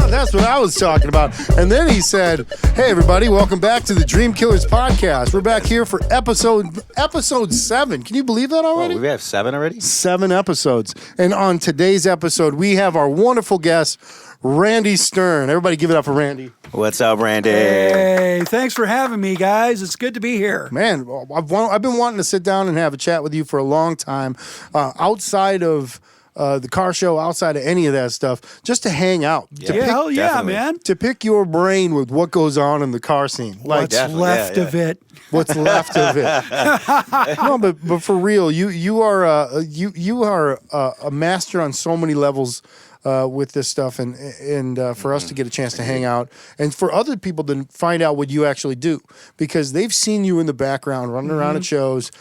That's what I was talking about. And then he said, hey, everybody, welcome back to the Dreamkillers podcast. We're back here for episode 7. Can you believe that already? Oh, we have 7 already? 7 episodes. And on today's episode, we have our wonderful guest, Randy Stern. Everybody give it up for Randy. What's up, Randy? Hey, thanks for having me, guys. It's good to be here. Man, I've been wanting to sit down and have a chat with you for a long time. Outside of the car show, outside of any of that stuff, just to hang out. Hell yeah, man. To pick your brain with what goes on in the car scene. Like what's left of it. What's left of it. No, but for real, you are a master on so many levels with this stuff, and for us to get a chance to hang out, and for other people to find out what you actually do, because they've seen you in the background running around at shows,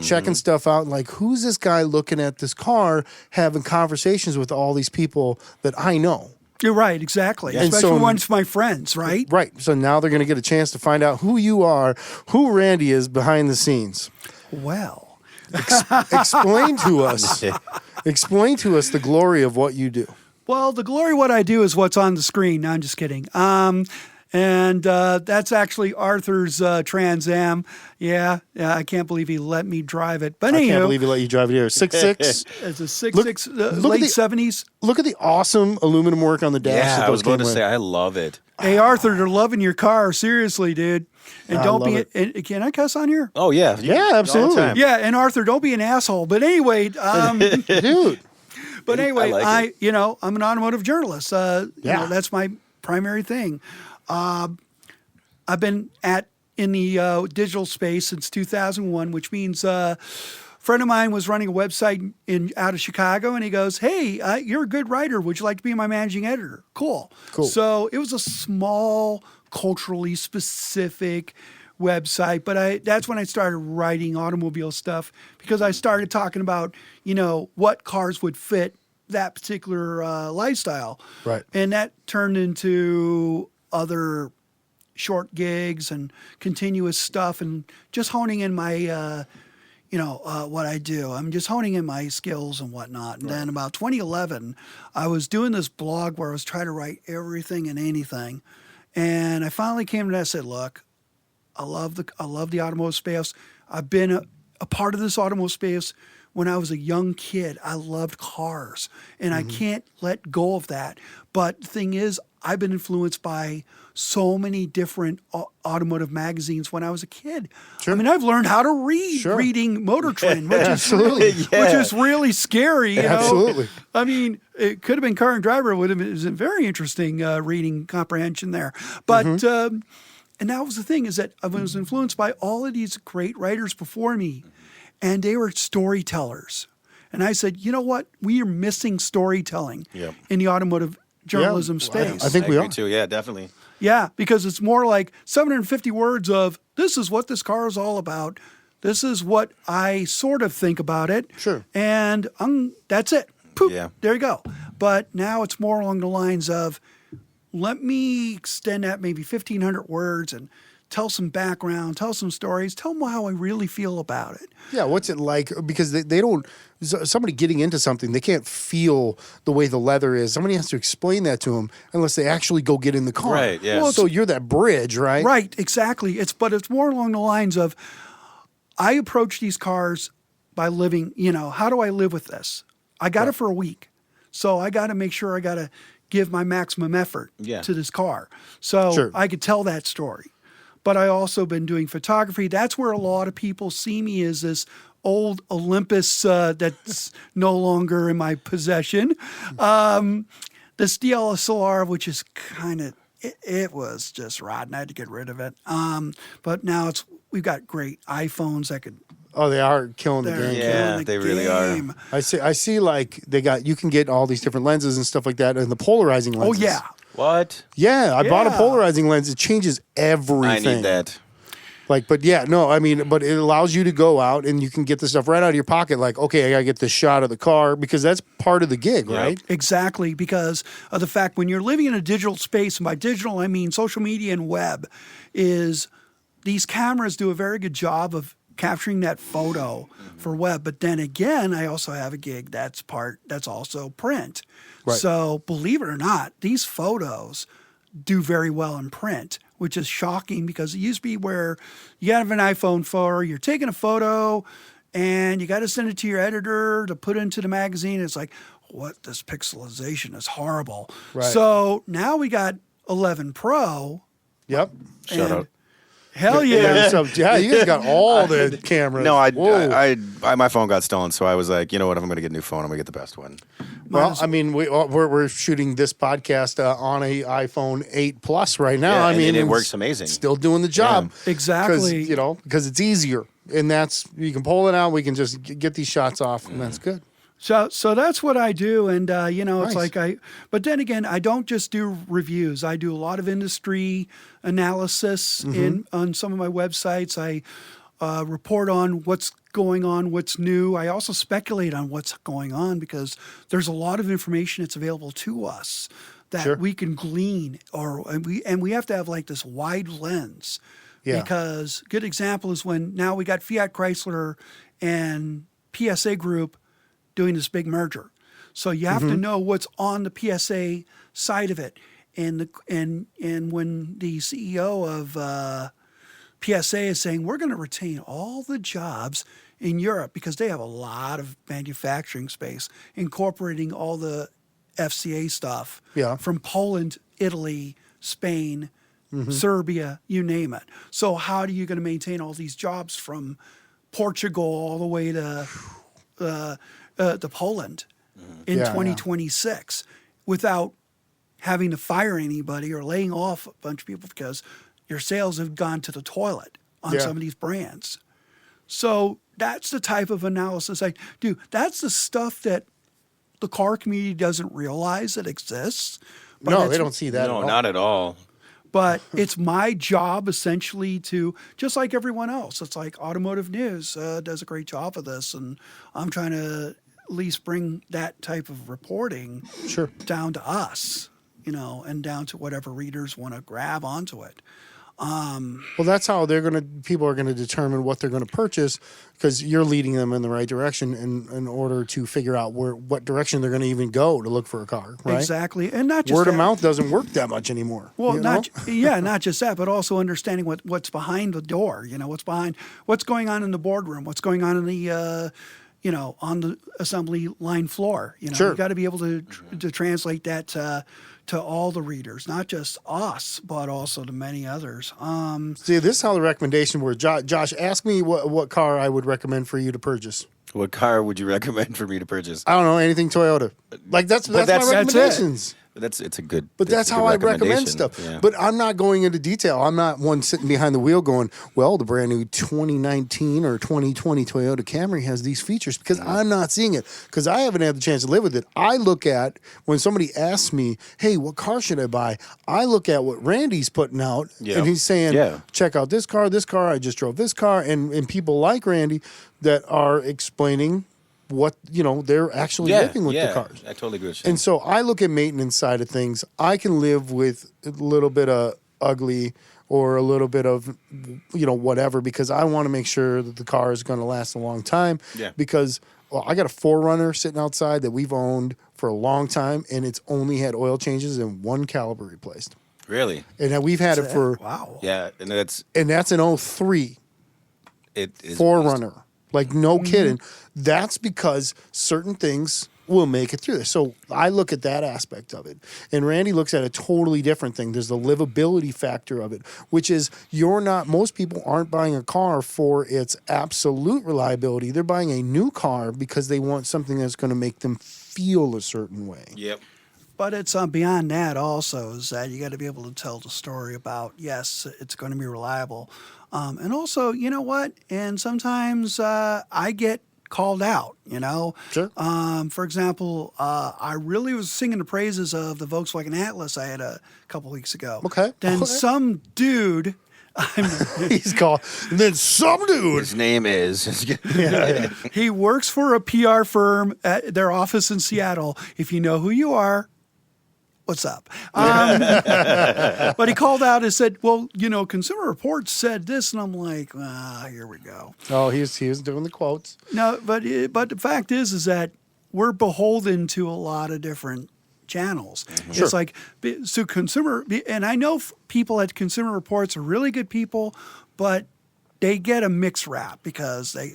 checking stuff out, and like, who's this guy looking at this car, having conversations with all these people that I know. You're right, exactly. And especially so, ones my friends, right? Right. So now they're going to get a chance to find out who you are, who Randy is behind the scenes. Well, explain to us the glory of what you do. Well, the glory of what I do is what's on the screen. No, I'm just kidding. And that's actually Arthur's Trans Am. Yeah, I can't believe he let me drive it. But I can't believe he let you drive it here. 6.6. It's a 6.6, late 70s. Look at the awesome aluminum work on the dash. Yeah, I was going to say, I love it. Hey, Arthur, they're loving your car. Seriously, dude. And don't be, can I cuss on here? Oh, yeah. Yeah, absolutely. Yeah, and Arthur, don't be an asshole. But anyway, dude. But anyway, I'm an automotive journalist. You know, that's my primary thing. I've been in the digital space since 2001, which means a friend of mine was running a website out of Chicago, and he goes, "Hey, you're a good writer. Would you like to be my managing editor?" Cool. So it was a small, culturally specific website, but that's when I started writing automobile stuff, because I started talking about, what cars would fit that particular lifestyle. Right. And that turned into other short gigs and continuous stuff, and just honing in my, what I do. I'm just honing in my skills and whatnot. And then about 2011, I was doing this blog where I was trying to write everything and anything. And I finally came to that and said, look, I love the automotive space. I've been a part of this automotive space when I was a young kid. I loved cars, and I can't let go of that. But the thing is, I've been influenced by so many different automotive magazines when I was a kid. Sure. I mean, I've learned how to read reading Motor Trend, which is really scary. You know? Absolutely. I mean, it could have been Car and Driver. It would have been very interesting reading comprehension there. But and that was the thing, is that I was influenced by all of these great writers before me, and they were storytellers. And I said, you know what? We are missing storytelling in the automotive journalism space. I think we are too. Yeah, definitely. Yeah, because it's more like 750 words of, this is what this car is all about. This is what I sort of think about it. Sure. And that's it. Poop. Yeah. There you go. But now it's more along the lines of, let me extend that maybe 1,500 words and tell some background, tell some stories, tell them how I really feel about it. Yeah, what's it like? Because they don't, somebody getting into something, they can't feel the way the leather is. Somebody has to explain that to them unless they actually go get in the car. Right, yeah. Well, so you're that bridge, right? Right, exactly. But it's more along the lines of, I approach these cars by living, how do I live with this? I got it for a week. So I got to make sure I got to give my maximum effort to this car. So I could tell that story. But I also been doing photography. That's where a lot of people see me, as this old Olympus that's no longer in my possession. This DSLR, which is kind of, it was just rotten. I had to get rid of it. But now we've got great iPhones that could. Oh, they are killing the game. Yeah, they really are. I see like you can get all these different lenses and stuff like that, and the polarizing lenses. Oh, yeah. What? Yeah, I bought a polarizing lens. It changes everything. I need that. But it allows you to go out and you can get the stuff right out of your pocket. Like, okay, I got to get this shot of the car, because that's part of the gig, right? Exactly, because of the fact when you're living in a digital space, and by digital I mean social media and web, is these cameras do a very good job of capturing that photo for web. But then again, I also have a gig that's also print. Right. So believe it or not, these photos do very well in print, which is shocking because it used to be where you have an iPhone 4, you're taking a photo and you got to send it to your editor to put into the magazine. It's like, what, this pixelization is horrible. Right. So now we got 11 Pro. Yep. Shout out. Hell yeah. So, yeah, you guys got all the cameras. No, Whoa. my phone got stolen, so I was like, you know what? If I'm going to get a new phone, I'm going to get the best one. Well, I mean, we're shooting this podcast on a iPhone 8 Plus right now. Yeah, I mean, and it it's works amazing. Still doing the job. Exactly. Because it's easier, and that's you can pull it out. We can just get these shots off, and that's good. So that's what I do, and it's Nice. like but then again, I don't just do reviews. I do a lot of industry analysis on some of my websites. I report on what's going on, what's new. I also speculate on what's going on because there's a lot of information that's available to us that Sure. we can glean, and we have to have like this wide lens. Yeah. Because good example is when now we got Fiat Chrysler and PSA Group doing this big merger. So you have to know what's on the PSA side of it. And when the CEO of PSA is saying, we're going to retain all the jobs in Europe because they have a lot of manufacturing space, incorporating all the FCA stuff from Poland, Italy, Spain, Serbia, you name it. So how are you going to maintain all these jobs from Portugal all the way to Poland in 2026 without having to fire anybody or laying off a bunch of people because your sales have gone to the toilet on some of these brands. So that's the type of analysis I do. That's the stuff that the car community doesn't realize that exists. But No, they don't see that. No, at all. not at all. But it's my job essentially to, just like everyone else, it's like Automotive News does a great job of this. And I'm trying to at least bring that type of reporting down to us, and down to whatever readers want to grab onto it. Well, that's how people are gonna determine what they're gonna purchase because you're leading them in the right direction in order to figure out what direction they're gonna even go to look for a car, right? Exactly, and not just word of that. mouth doesn't work that much anymore. Well, you know? not just that, but also understanding what's behind the door. What's going on in the boardroom, what's going on in the on the assembly line floor. You got to be able to translate that to all the readers, not just us, but also to many others. See, this is how the recommendation works. Josh, ask me what car I would recommend for you to purchase. What car would you recommend for me to purchase? I don't know, anything Toyota. Like that's my recommendations. It's a good. But that's how I recommend stuff. Yeah. But I'm not going into detail. I'm not one sitting behind the wheel going, well, the brand new 2019 or 2020 Toyota Camry has these features because I'm not seeing it because I haven't had the chance to live with it. I look at when somebody asks me, hey, what car should I buy? I look at what Randy's putting out and he's saying, check out this car. I just drove this car. And people like Randy that are explaining what they're actually living with the cars. I totally agree with you. And so I look at maintenance side of things. I can live with a little bit of ugly or a little bit of whatever because I want to make sure that the car is going to last a long time. Yeah. Because I got a 4Runner sitting outside that we've owned for a long time, and it's only had oil changes and one caliper replaced. Really? And we've had it for Yeah, and that's an 03 it is 4Runner. Like, no kidding. That's because certain things will make it through this. So I look at that aspect of it. And Randy looks at a totally different thing. There's the livability factor of it, which is most people aren't buying a car for its absolute reliability. They're buying a new car because they want something that's going to make them feel a certain way. Yep. But it's beyond that also is that you got to be able to tell the story about, yes, it's going to be reliable. And also, you know what? And sometimes I get called out, Sure. For example, I really was singing the praises of the Volkswagen Atlas I had a couple weeks ago. Okay. Then some dude... He's called. And then some dude. His name is. He works for a PR firm at their office in Seattle. If you know who you are, what's up? But he called out and said, well, Consumer Reports said this. And I'm like, here we go. Oh, he was doing the quotes. No, but the fact is that we're beholden to a lot of different channels. Sure. It's like, so and I know people at Consumer Reports are really good people, but they get a mixed rap because they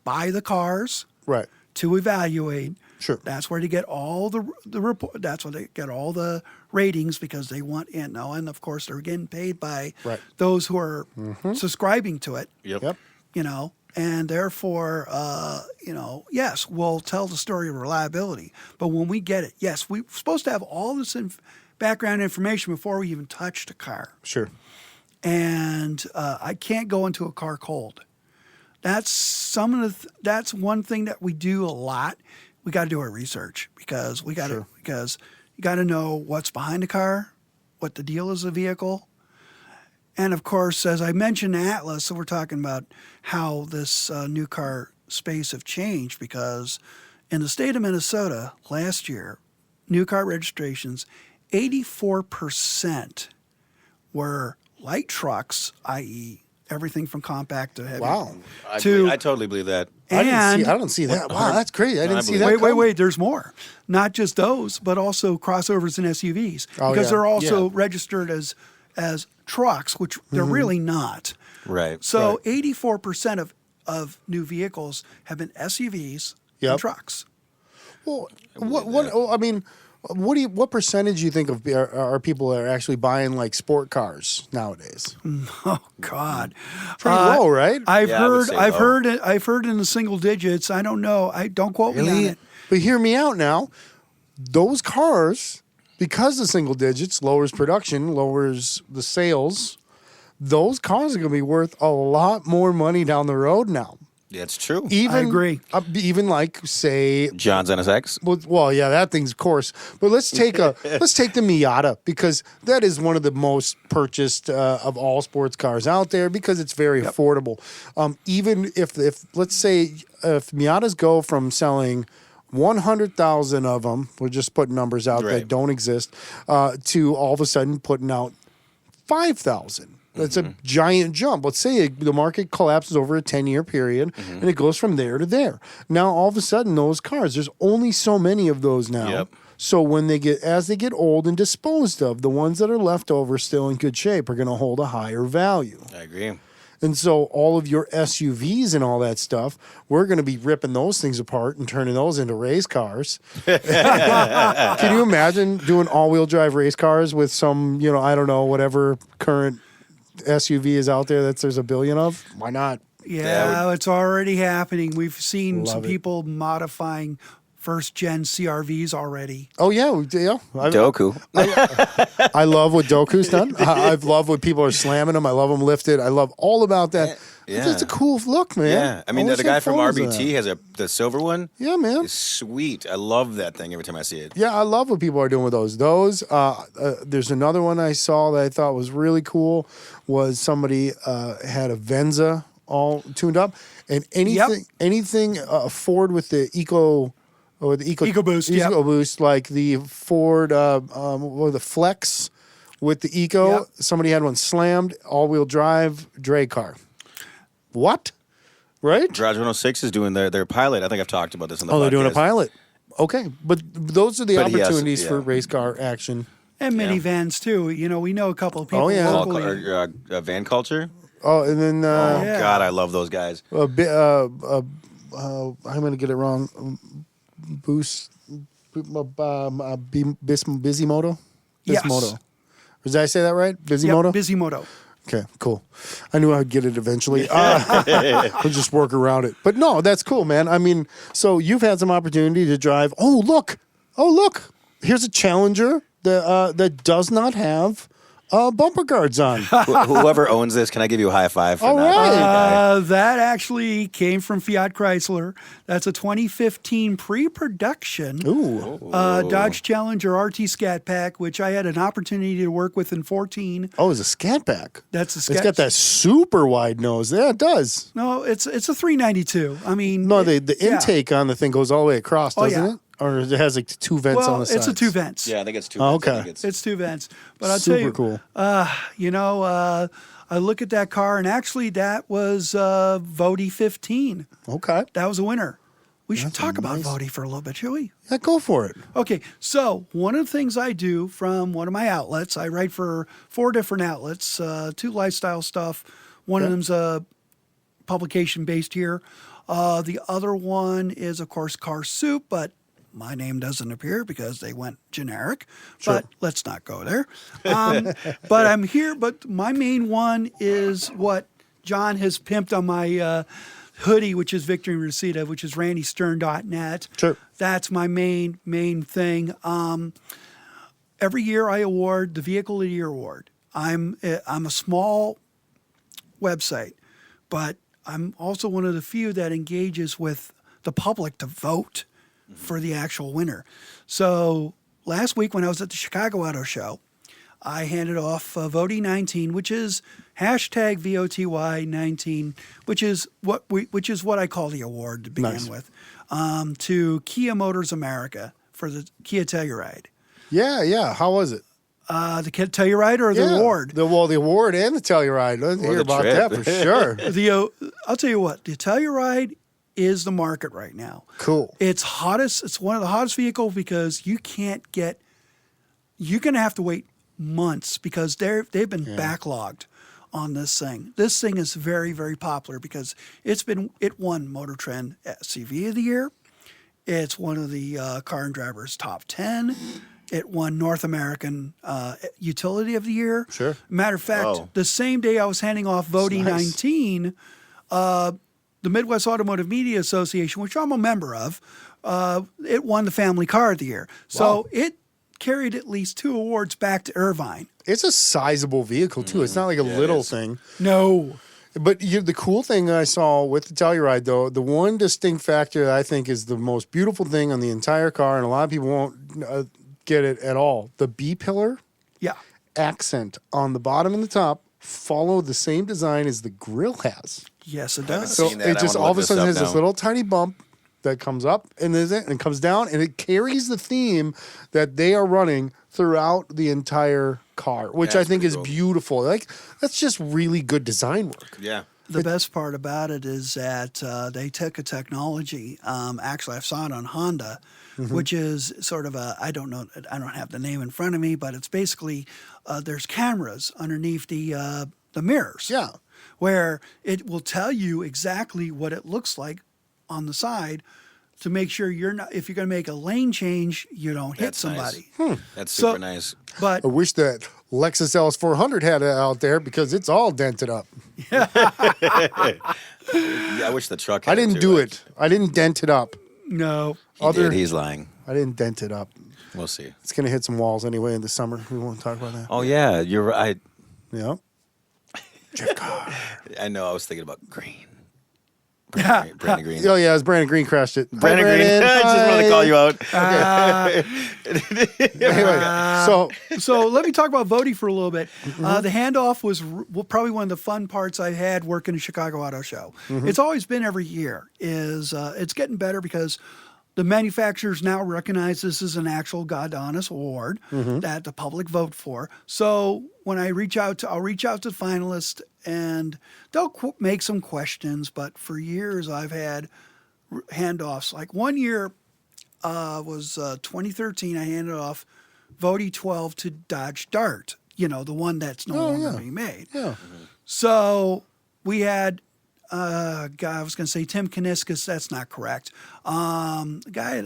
buy the cars Right. to evaluate. Sure. That's where they get all the report. That's where they get all the ratings because they want and of course they're getting paid by Right. those who are subscribing to it. Yep. And therefore, yes, we'll tell the story of reliability. But when we get it, yes, we're supposed to have all this background information before we even touch the car. Sure. And I can't go into a car cold. That's that's one thing that we do a lot. We got to do our research because you got to know what's behind the car, what the deal is of the vehicle. And of course, as I mentioned, Atlas, so we're talking about how this new car space have changed because in the state of Minnesota last year, new car registrations, 84% were light trucks, i.e. everything from compact to heavy. Wow. I totally believe that. I don't see that. Wow, that's crazy. I didn't see that. Wait. There's more. Not just those, but also crossovers and SUVs Oh, because yeah. they're also registered as trucks, which they're really not. Right. So 84% of new vehicles have been SUVs Yep. and trucks. Well, what percentage do you think of are people that are actually buying like sport cars nowadays? Oh God, Pretty low, right? I've Yeah, I would say low. I've heard in the single digits. I don't know. Don't quote me on it. But hear me out now. Those cars, because the single digits lowers production, lowers the sales, those cars are going to be worth a lot more money down the road now. Yeah, it's true. Even, I agree. Even like say John's NSX. well, yeah, that thing's of course. But let's take the Miata because that is one of the most purchased of all sports cars out there because it's very affordable. Even if let's say if Miatas go from selling 100,000 of them, we're just putting numbers out that don't exist, to all of a sudden putting out 5,000. That's a giant jump. Let's say the market collapses over a 10-year period and it goes from there to there. Now, all of a sudden, those cars, there's only so many of those now. Yep. So as they get old and disposed of, the ones that are left over still in good shape are going to hold a higher value. I agree. And so all of your SUVs and all that stuff, we're going to be ripping those things apart and turning those into race cars. Can you imagine doing all-wheel drive race cars with some, I don't know, whatever current SUV is out there that there's a billion of? Why not? Yeah, it's already happening. We've seen some Love it. people modifying first-gen CRVs already. Oh, yeah. Doku. I love what Doku's done. I've loved what people are slamming them. I love them lifted. I love all about that. Yeah. It's a cool look, man. Yeah. I mean, always the guy take from photos of RBT that. has the silver one. Yeah, man. It's sweet. I love that thing every time I see it. Yeah, I love what people are doing with those. There's another one I saw that I thought was really cool. Was somebody had a Venza all tuned up, and anything Ford with the EcoBoost, EcoBoost, like the Ford the Flex with the Eco. Yep. Somebody had one slammed, all-wheel drive drag car. What? Right? Garage 106 is doing their pilot. I think I've talked about this on the podcast. Oh, they're doing a pilot. Okay, but those are the But he has- opportunities for yeah. race car action. And minivans, too. We know a couple of people Oh, yeah. locally. Van Culture. Oh, and then Yeah. God, I love those guys. I'm going to get it wrong. Boost, Bisimoto? Yes. Bisimoto. Did I say that right? Bisimoto? Yep, Bisimoto. Okay, cool. I knew I'd get it eventually. We'll just work around it. But no, that's cool, man. I mean, so you've had some opportunity to drive. Oh, look. Here's a Challenger that does not have bumper guards on. Whoever owns this, can I give you a high five for All not right. That actually came from Fiat Chrysler. That's a 2015 pre-production Ooh. Dodge Challenger RT Scat Pack, which I had an opportunity to work with in 14. Oh, it's a Scat Pack. That's a It's Scat. got that super wide nose. Yeah, it does. No, it's a 392. I mean, No, the intake on the thing goes all the way across, doesn't yeah. it? or it has like two vents on the sides? It's a two vents. Yeah, I think it's two. Oh, vents. I okay. think It's two vents. But I'll Super tell you, cool. I look at that car, and actually that was Vody 15. Okay. That was a winner. We should That's talk about nice. Vody for a little bit, shall we? Yeah, go for it. Okay, so one of the things I do from one of my outlets, I write for 4 different outlets, 2 lifestyle stuff. One of them's a publication based here. The other one is, of course, Car Soup, but my name doesn't appear because they went generic. Sure. But let's not go there. But I'm here. But my main one is what John has pimped on my hoodie, which is Victory and Reseda, which is randystern.net. Sure. That's my main thing. Every year I award the Vehicle of the Year award. I'm a small website, but I'm also one of the few that engages with the public to vote for the actual winner. So last week when I was at the Chicago Auto Show, I handed off Vody 19, which is hashtag VOTY 19, which is what I call the award to begin Nice. with, to Kia Motors America for the Kia Telluride. Yeah. How was it? The Kia Telluride or the award? The award and the Telluride. Let's hear the about trip. that for sure. I'll tell you what, the Telluride is the market right now. Cool. It's hottest. It's one of the hottest vehicles because you're going to have to wait months because they've been backlogged on this thing. This thing is very, very popular because it won Motor Trend SUV of the year. It's one of the Car and Driver's top 10. It won North American Utility of the Year. Sure. Matter of fact, Oh. the same day I was handing off Vody Nice. 19, the Midwest Automotive Media Association, which I'm a member of, it won the Family Car of the Year. So it carried at least 2 awards back to Irvine. It's a sizable vehicle too. It's not like a Yeah, it little is. thing. No. But the cool thing I saw with the Telluride, though, the one distinct factor that I think is the most beautiful thing on the entire car, and a lot of people won't get it at all, the B-pillar Yeah. accent on the bottom and the top follow the same design as the grill has. Yes, it haven't does. So seen that. it I just wanna all of look a sudden this has up this now. little tiny bump that comes up and comes down, and it carries the theme that they are running throughout the entire car, which I That's think pretty is cool. beautiful. Like, that's just really good design work. Yeah. The best part about it is that they took a technology. Actually, I saw it on Honda, which is sort of I don't have the name in front of me, but it's basically there's cameras underneath the mirrors. Yeah. Where it will tell you exactly what it looks like on the side to make sure if you're going to make a lane change, you don't hit That's nice. somebody. That's So- super nice. But I wish that Lexus LS400 had it out there because it's all dented up. Yeah, I wish the truck had I didn't too, do but it. I didn't dent it up. no. He did. He's lying. I didn't dent it up. We'll see. It's going to hit some walls anyway in the summer. We won't talk about that. Oh, yeah. You're right. Yeah. I know. I was thinking about green. Brandon Green. Oh, yeah. It was Brandon Green crashed it. Hi, Brandon Green. I just wanted to call you out. Anyway, So let me talk about Vody for a little bit. The handoff was probably one of the fun parts I had working at Chicago Auto Show. It's always been every year. It's getting better because the manufacturers now recognize this is an actual God honest award that the public vote for. So when I'll reach out to the finalists and they'll make some questions. But for years I've had handoffs. Like one year was 2013. I handed off Vody 12 to Dodge Dart. The one that's no longer being made. yeah. So we had I was going to say Tim Kaniskis. That's not correct. Guy,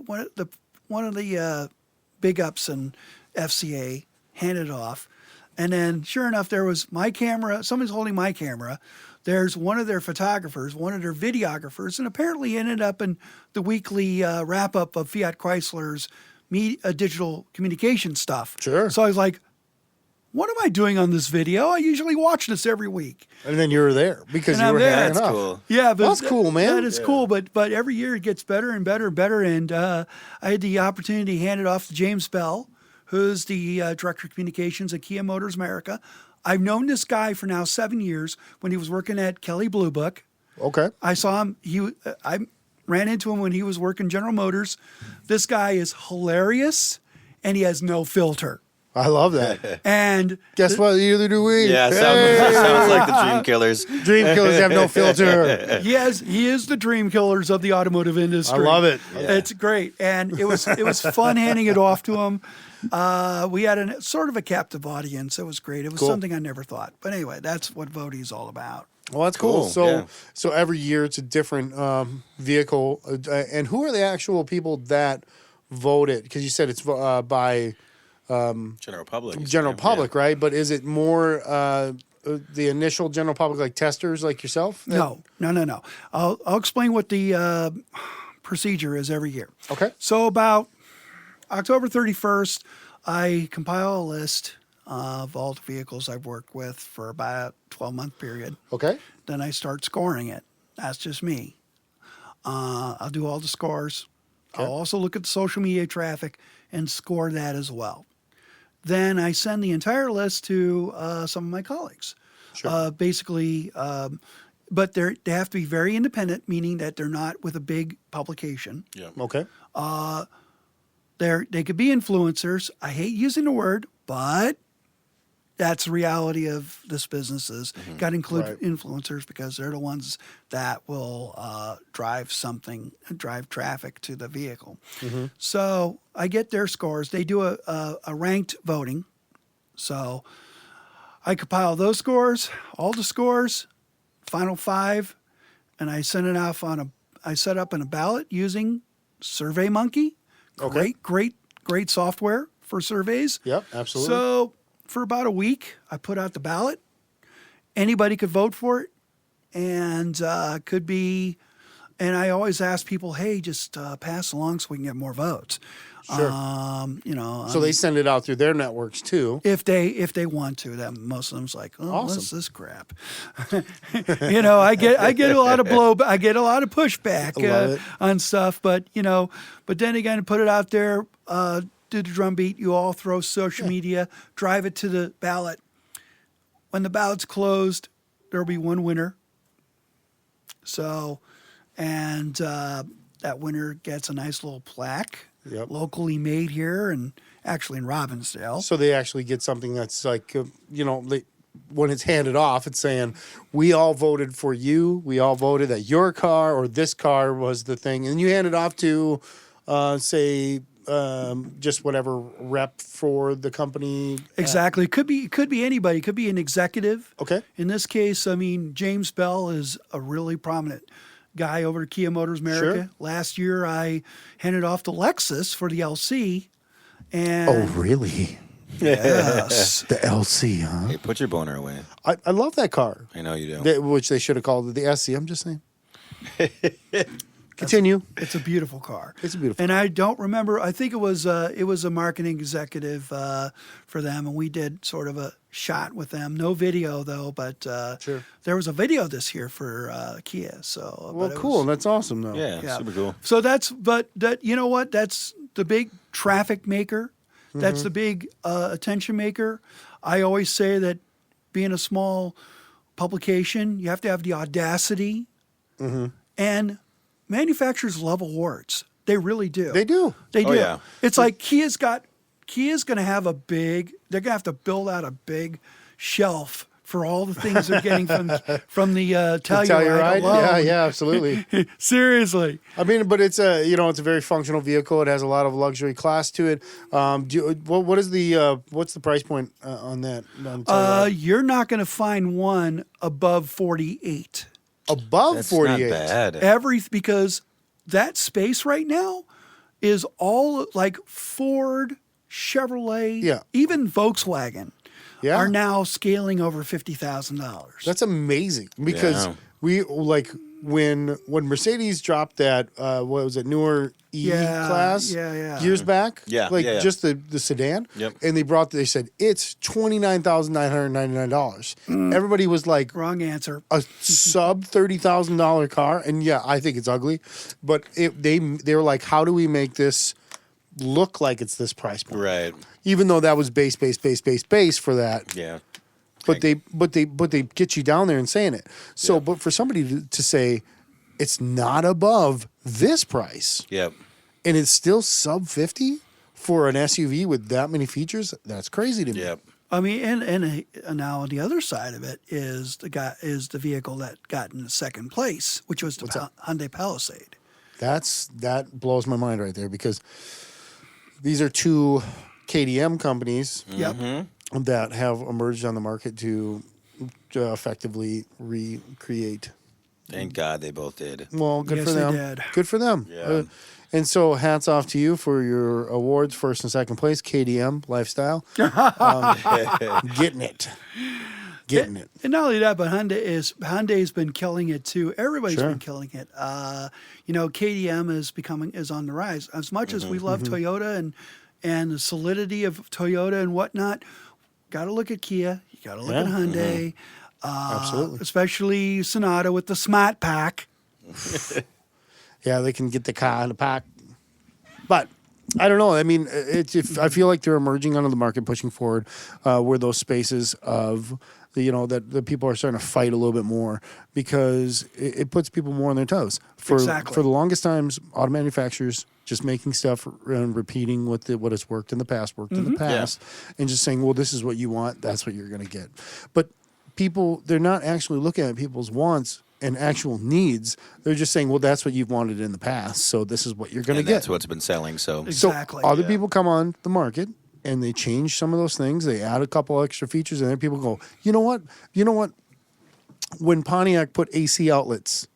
one of the big ups in FCA handed off, and then sure enough, there was my camera. Somebody's holding my camera. There's one of their photographers, one of their videographers, and apparently ended up in the weekly wrap up of Fiat Chrysler's digital communication stuff. Sure. So I was like, what am I doing on this video? I usually watch this every week. And then you were there because And you I'm were there. hanging That's up. cool. Yeah, but That's cool, man. That is cool, but every year it gets better and better and better. And I had the opportunity to hand it off to James Bell, who's the director of communications at Kia Motors America. I've known this guy for now 7 years. When he was working at Kelley Blue Book, Okay. I saw him. ran into him when he was working General Motors. This guy is hilarious, and he has no filter. I love that. And Guess what? Either do we. Yeah, Hey! sounds like the Dreamkillers. Dreamkillers have no filter. he is the Dreamkillers of the automotive industry. I love it. Yeah. It's great, and it was fun handing it off to him. We had a sort of a captive audience. It was great. It was Cool. something I never thought. But anyway, that's what voting is all about. Well, that's cool. Cool, So, yeah. so every year it's a different vehicle. And who are the actual people that vote it? Because you said it's by General public. general Yeah. public, right? But is it more the initial general public, like testers like yourself? No. I'll explain what the procedure is every year. Okay. So about October 31st, I compile a list of all the vehicles I've worked with for about a 12-month period. Okay. Then I start scoring it. That's just me. I'll do all the scores. Okay. I'll also look at the social media traffic and score that as well. Then I send the entire list to some of my colleagues. Sure. Basically, but they have to be very independent, meaning that they're not with a big publication. Yeah. Okay. They could be influencers. I hate using the word, but that's the reality of this business is got to include Right. influencers because they're the ones that will drive traffic to the vehicle. So I get their scores. They do a ranked voting. So I compile those scores, all the scores, final 5, and I send it off I set up in a ballot using SurveyMonkey. Okay. Great software for surveys. Yep, absolutely. So for about a week, I put out the ballot. Anybody could vote for it, and could be. And I always ask people, "Hey, just pass along so we can get more votes." Sure. So they send it out through their networks too. if they want to. That most of them's like, "Oh, Awesome. what's this crap?" I get a lot of I get a lot of pushback I love it. on stuff, but then again, put it out there. Do the drum beat. You all throw social media, drive it to the ballot. When the ballot's closed, there'll be one winner. So, and that winner gets a nice little plaque, Yep. locally made here and actually in Robbinsdale. So they actually get something that's like, when it's handed off, it's saying, we all voted for you. We all voted that your car or this car was the thing. And you hand it off to, just whatever rep for the company. Exactly. It could be anybody. It could be an executive. Okay. In this case, James Bell is a really prominent guy over at Kia Motors America. Sure. Last year, I handed off to Lexus for the LC. And Oh, really? yes. The LC, huh? Hey, put your boner away. I love that car, I know you do. which they should have called it the SC. I'm just saying. Continue. It's a beautiful car. It's a beautiful And I don't remember. I think it was a marketing executive for them, and we did sort of a shot with them. No video though, but Sure. there was a video this year for Kia. So Well, but it cool. was- That's awesome, though. Yeah, super cool. So that's you know what? That's the big traffic maker. That's the big attention maker. I always say that being a small publication, you have to have the audacity. And manufacturers love awards. They really do. They do. They do. Oh, yeah. It's like Kia's going to have they're going to have to build out a big shelf for all the things they're getting from the Telluride alone. Yeah, absolutely. Seriously. I mean, but it's it's a very functional vehicle. It has a lot of luxury class to it. What's the price point on that? On Telluride? You're not going to find one above 48. Above That's 48. not bad. Because that space right now is all like Ford, Chevrolet, Yeah. even Volkswagen Yeah. are now scaling over $50,000. That's amazing because Yeah. we like when Mercedes dropped that what was it, newer E class yeah. years back, Yeah, like yeah. just the sedan. Yep. And they said it's $29,999. Everybody was like Wrong answer. a sub $30,000 car, and yeah, I think it's ugly, but they were like, how do we make this look like it's this price point? Right. Even though that was base for that. Yeah. But they get you down there and saying it. So, but for somebody to say, it's not above this price. Yep. And it's still sub 50 for an SUV with that many features. That's crazy to me. Yep. I mean, and now on the other side of it is the vehicle that got in second place, which was the Hyundai Palisade. That blows my mind right there, because these are two KDM companies that have emerged on the market to effectively recreate. Thank God they both did. Well, good Yes, for they them. did. Good for them. Yeah. And so hats off to you for your awards, first and second place, KDM Lifestyle. Getting it. Getting it. And not only that, but Hyundai's been killing it too. Everybody's Sure. been killing it. KDM is on the rise. As much as we love Toyota and the solidity of Toyota and whatnot, got to look at Kia. You got to look at Hyundai. Absolutely. Especially Sonata with the Smart Pack. Yeah, they can get the car in the pack. But I don't know. I mean, I feel like they're emerging onto the market, pushing forward, where those spaces of that the people are starting to fight a little bit more, because it puts people more on their toes. For the longest times, auto manufacturers just making stuff and repeating what has worked in the past, and just saying, well, this is what you want, that's what you're going to get. But people, they're not actually looking at people's wants and actual needs. They're just saying, well, that's what you've wanted in the past, so this is what you're going to get. That's what's been selling. So Exactly. So other people come on the market and they change some of those things. They add a couple extra features, and then people go, you know what? When Pontiac put AC outlets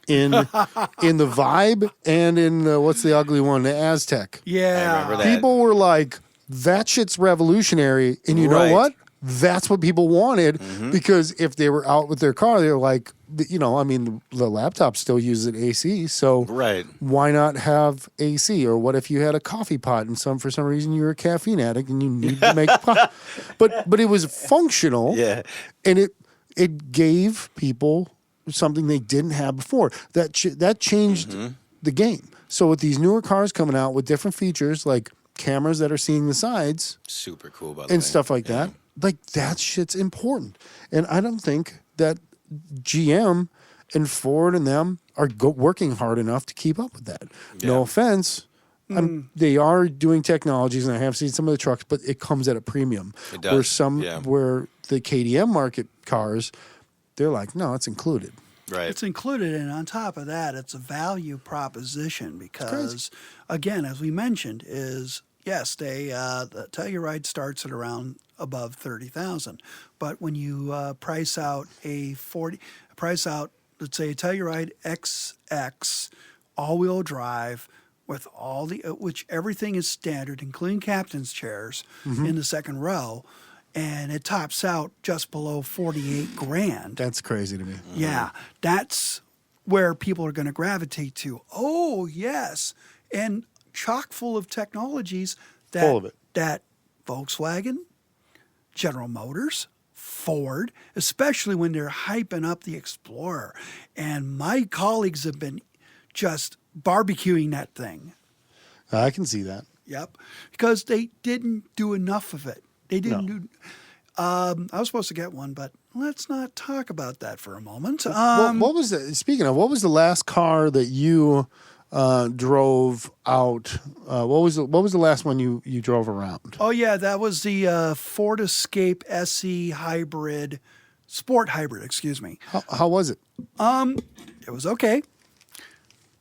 in the Vibe and in what's the ugly one, the Aztec. Yeah. I remember that. People were like, that shit's revolutionary. And you know what? That's what people wanted, because if they were out with their car, they were like, the laptop still uses AC, so why not have AC? Or what if you had a coffee pot and for some reason you're a caffeine addict and you need to make but it was functional, and it gave people something they didn't have before. That changed the game. So with these newer cars coming out with different features like cameras that are seeing the sides, super cool, by the way, and stuff like that. Like, that shit's important. And I don't think that GM and Ford and them are working hard enough to keep up with that. Yeah. No offense. They are doing technologies, and I have seen some of the trucks, but it comes at a premium. It does. Where the KDM market cars, they're like, no, it's included. Right. It's included, and on top of that, it's a value proposition because, again, as we mentioned, yes, the Telluride starts at around above 30,000, but when you price out let's say a Telluride XX all-wheel drive with which everything is standard, including captain's chairs in the second row, and it tops out just below 48 grand. That's crazy to me. Yeah, that's where people are going to gravitate to. Oh, yes, and chock full of technologies that Volkswagen, General Motors, Ford, especially when they're hyping up the Explorer. And my colleagues have been just barbecuing that thing. I can see that. Yep. Because they didn't do enough of it. They didn't do... I was supposed to get one, but let's not talk about that for a moment. What was the last car that you drove out? What was the last one you drove around? Oh yeah, that was the Ford Escape SE hybrid, sport hybrid. Excuse me. How was it? It was okay.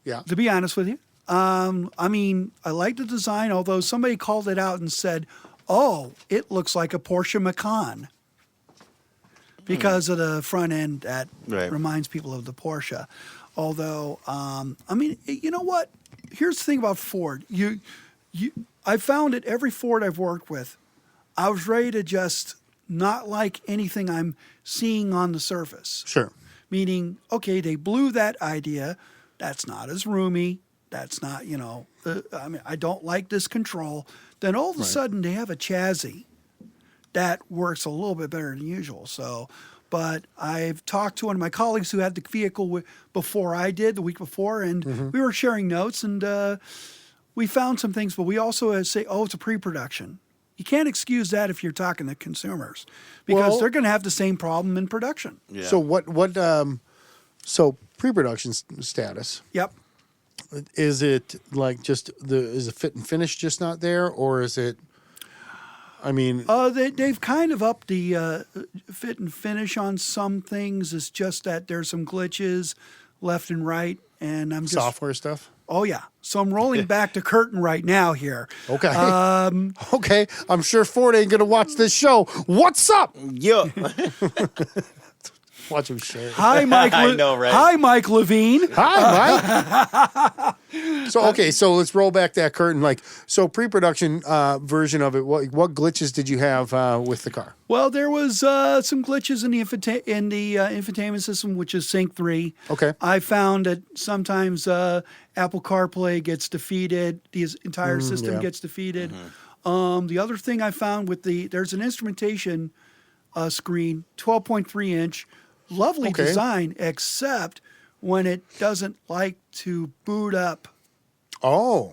Yeah. To be honest with you, I mean, I liked the design. Although somebody called it out and said, "Oh, it looks like a Porsche Macan," because of the front end that reminds people of the Porsche. Although, I mean, you know what? Here's the thing about Ford. I found at every Ford I've worked with, I was ready to just not like anything I'm seeing on the surface. Sure. Meaning, okay, they blew that idea. That's not as roomy. That's not, I mean, I don't like this control. Then all of a sudden they have a chassis that works a little bit better than usual. So... But I've talked to one of my colleagues who had the vehicle before I did, the week before, and we were sharing notes, and we found some things, but we also say, it's a pre-production. You can't excuse that if you're talking to consumers, because they're going to have the same problem in production. Yeah. So So pre-production status. Yep. Is it like just is the fit and finish just not there, or is it? I mean, They've kind of upped the fit and finish on some things. It's just that there's some glitches left and right, and I'm just software stuff. Oh yeah, so I'm rolling back the curtain right now here. Okay. Okay. I'm sure Ford ain't gonna watch this show. What's up? Yeah. Watch him share. Hi, Mike. I know, right? Hi, Mike Levine. Hi, Mike. So let's roll back that curtain. Like, so pre-production version of it. What glitches did you have with the car? Well, there was some glitches in the infotainment system, which is Sync 3. Okay. I found that sometimes Apple CarPlay gets defeated. The entire system gets defeated. The other thing I found with there's an instrumentation screen, 12.3 inch, lovely design, except when it doesn't like to boot up. Oh.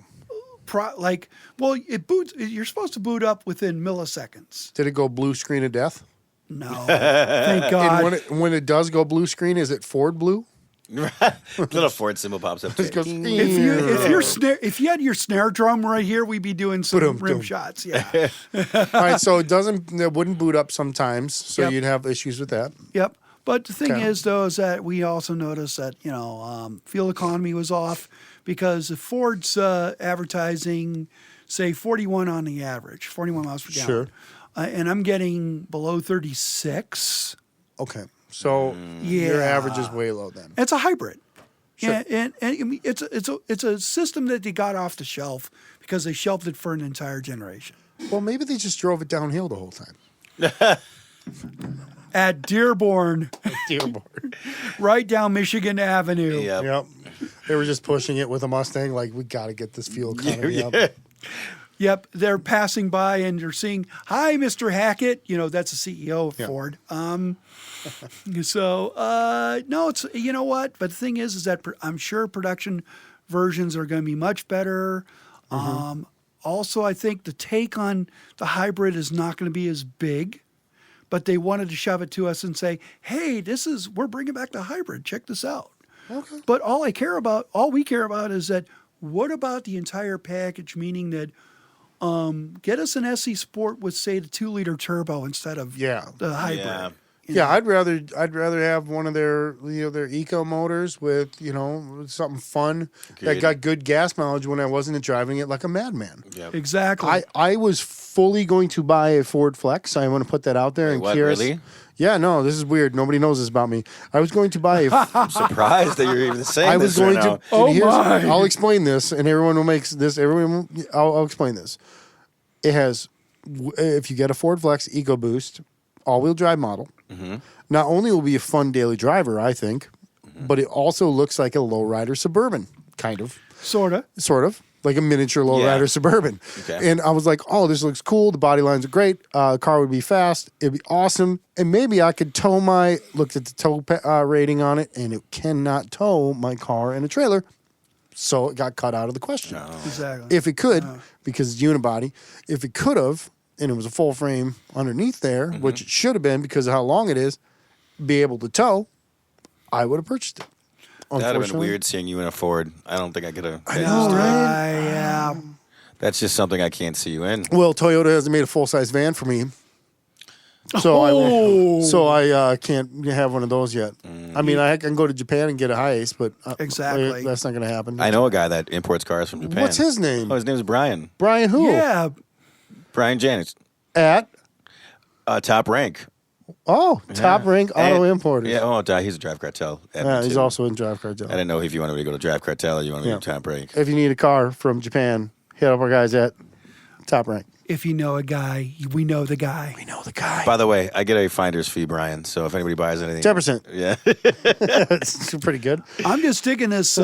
It boots. You're supposed to boot up within milliseconds. Did it go blue screen of death? No, thank God. And when it does go blue screen, is it Ford blue? Little Ford symbol pops up. It goes, If you had your snare drum right here, we'd be doing some rim shots. Yeah. All right, so it wouldn't boot up sometimes, so Yep. you'd have issues with that. Yep. But the thing Okay. is, though, is that we also noticed that fuel economy was off because if Ford's advertising, say 41 on the average, 41 miles per gallon, Sure. And I'm getting below 36. Okay, so your average is way low then. It's a hybrid. Sure. And I mean, it's a system that they got off the shelf because they shelved it for an entire generation. Well, maybe they just drove it downhill the whole time. At Dearborn, Dearborn. right down Michigan Avenue. Yep. Yep. They were just pushing it with a Mustang, like, we got to get this fuel economy up. Yep, they're passing by and you're seeing, "Hi, Mr. Hackett." That's the CEO of Ford. No, it's you know what? But the thing is that I'm sure production versions are going to be much better. Also, I think the take on the hybrid is not going to be as big, but they wanted to shove it to us and say, "Hey, we're bringing back the hybrid. Check this out." Okay. But all we care about is that what about the entire package? Meaning that get us an SE Sport with, say, the 2-liter turbo instead of the hybrid. Yeah, I'd rather have one of their their eco motors with something fun that got good gas mileage when I wasn't driving it like a madman. Yep. Exactly. I was fully going to buy a Ford Flex. I want to put that out there. Wait, and what, Kira's, really? Yeah, no, this is weird. Nobody knows this about me. I was going to buy a. I'm surprised that you're even saying I was this right going now. to. Oh here's- my. I'll explain this, and everyone will make this. I'll explain this. It has, if you get a Ford Flex EcoBoost, all-wheel drive model. Not only will be a fun daily driver, I think, but it also looks like a lowrider Suburban, kind of, sort of. like a miniature lowrider Suburban. Okay. And I was like, oh, this looks cool. The body lines are great. The car would be fast. It'd be awesome. And maybe I could looked at the tow rating on it, and it cannot tow my car and a trailer. So it got cut out of the question. Exactly. If it could, because it's unibody, if it could have, and it was a full frame underneath there, which it should have been because of how long it is, be able to tow, I would have purchased it. That would have been Unfortunately- weird seeing you in a Ford. I don't think I could have. I know, right? Yeah. That's just something I can't see you in. Well, Toyota hasn't made a full-size van for me. So I can't have one of those yet. I mean, I can go to Japan and get a Hiace, but Exactly. that's not going to happen. I know a guy that imports cars from Japan. What's his name? Oh, his name is Brian. Brian who? Yeah. Brian Janich. At Top rank. Top rank auto And- importers. Yeah, he's a Drive Cartel. Yeah, he's too. also in Drive Cartel. I didn't know if you wanted me to go to Drive Cartel or you wanted me to Top rank. If you need a car from Japan, hit up our guys at Top Rank. If you know a guy, we know the guy. We know the guy. By the way, I get a finder's fee, Brian. So if anybody buys anything, 10%. Yeah. It's pretty good. I'm just digging this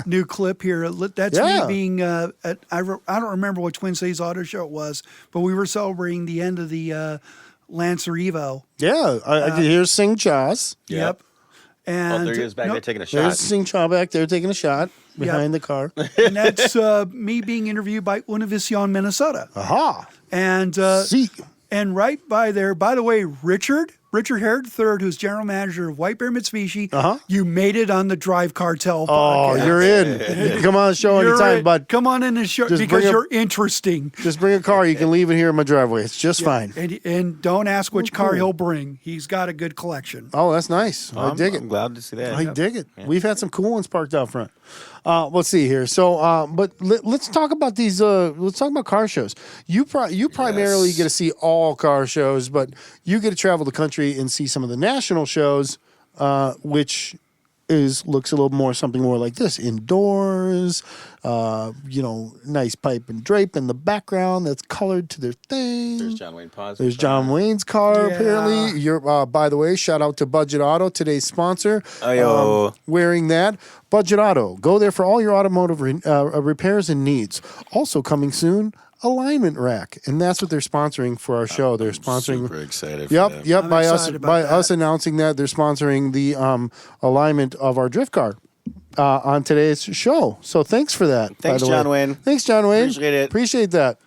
new clip here. That's Yeah. me being I don't remember which Wednesday's auto show it was, but we were celebrating the end of the Lancer Evo. Yeah, here's Sing Chas. Yep. And Oh, there he is back no, there taking a There's shot. Sing Cha back there taking a shot behind the car. and that's me being interviewed by Univision, Minnesota. Aha. And See. and right by there, by the way, Richard, Richard Herod III, who's general manager of White Bear Mitsubishi. You made it on the Drive Cartel Oh, podcast. you're in. You can come on the show anytime, bud. Come on in the show Just because bring you're interesting. Just bring a car. You can leave it here in my driveway. It's just fine. And don't ask which car cool. he'll bring. He's got a good collection. Oh, that's nice. I dig it. I'm glad to see that. I dig it. We've had some cool ones parked out front. Let's see here. So, but let's talk about these. Let's talk about car shows. You primarily get to see all car shows, but you get to travel the country and see some of the national shows, which looks a little more something more like this: indoors. Nice pipe and drape in the background that's colored to their thing. There's John Wayne Paz. There's John Wayne's car, Yeah. apparently. You're, by the way, shout out to Budget Auto, today's sponsor. Ayo. Wearing that. Budget Auto. Go there for all your automotive repairs and needs. Also coming soon, Alignment Rack. And that's what they're sponsoring for our show. They're sponsoring. Super excited for that. Yep. I'm By excited about that. us announcing that, they're sponsoring the alignment of our drift car. On today's show. So thanks for that. Thanks, by the way. John Wayne. Thanks, John Wayne. Appreciate it. Appreciate that.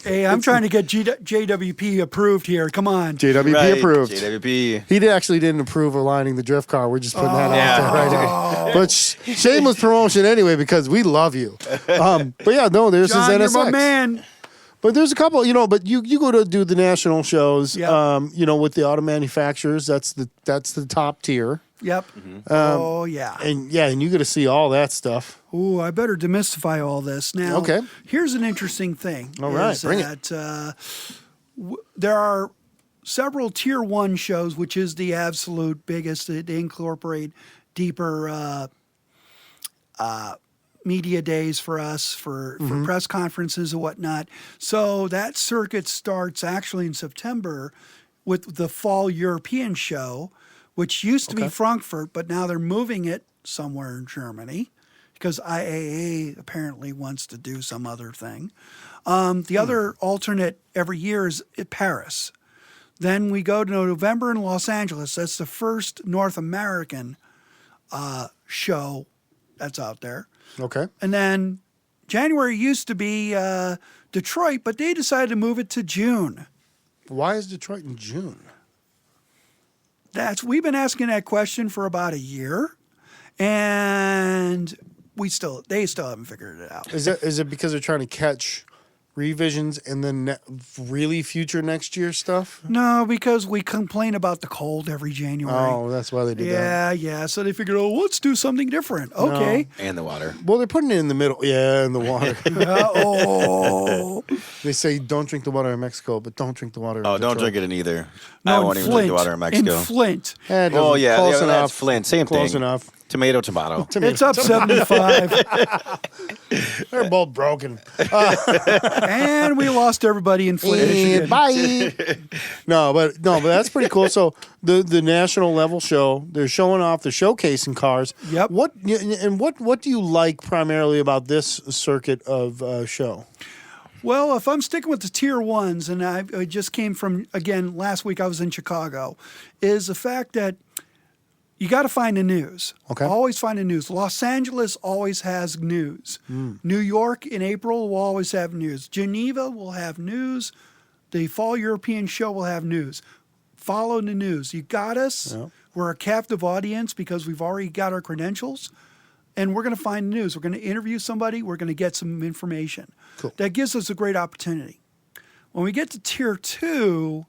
Hey, I'm trying to get JWP approved here. Come on. JWP Right, approved. JWP. He actually didn't approve aligning the drift car. We're just putting that Yeah. out there right here. But shameless promotion anyway because we love you. But yeah, no, there's John, his you're NSX. my man. But there's a couple, but you go to do the national shows, Yep. with the auto manufacturers. That's the top tier. Yep. Oh, yeah. And you get to see all that stuff. Ooh, I better demystify all this. Now, Okay. here's an interesting thing. All right, is bring it. that, there are several tier 1 shows, which is the absolute biggest. They incorporate deeper media days for us, for press conferences and whatnot. So that circuit starts actually in September with the Fall European Show, which used to be Frankfurt, but now they're moving it somewhere in Germany because IAA apparently wants to do some other thing. The other alternate every year is at Paris. Then we go to November in Los Angeles. That's the first North American show that's out there. Okay. And then January used to be Detroit, but they decided to move it to June. Why is Detroit in June? We've been asking that question for about a year, and they still haven't figured it out. Is it because they're trying to catch revisions and then really future next year stuff? No, because we complain about the cold every January. Oh, that's why they did that. Yeah. So they figured, let's do something different. Okay. And the water. Well, they're putting it in the middle. Yeah, in the water. Oh. They say don't drink the water in Mexico, but don't drink the water in Oh, don't Detroit. drink it in either. No, I in won't even drink Flint. the water in Mexico. In Flint. Eh, it Oh, doesn't- yeah. close enough. That's Flint. Same thing. Close enough. Tomato. It's up 75. They're both broken. And we lost everybody in Flint, And Michigan. bye. no, but that's pretty cool. So the national level show, they're showing off, they're showcasing cars. Yep. What do you like primarily about this circuit of show? Well, if I'm sticking with the tier 1s, and I just came from, again, last week I was in Chicago, is the fact that you got to find the news. Okay. Always find the news. Los Angeles always has news. New York in April will always have news. Geneva will have news. The Fall European Show will have news. Follow the news. You got us. Yep. We're a captive audience because we've already got our credentials. And we're going to find news. We're going to interview somebody. We're going to get some information. Cool. That gives us a great opportunity. When we get to tier 2,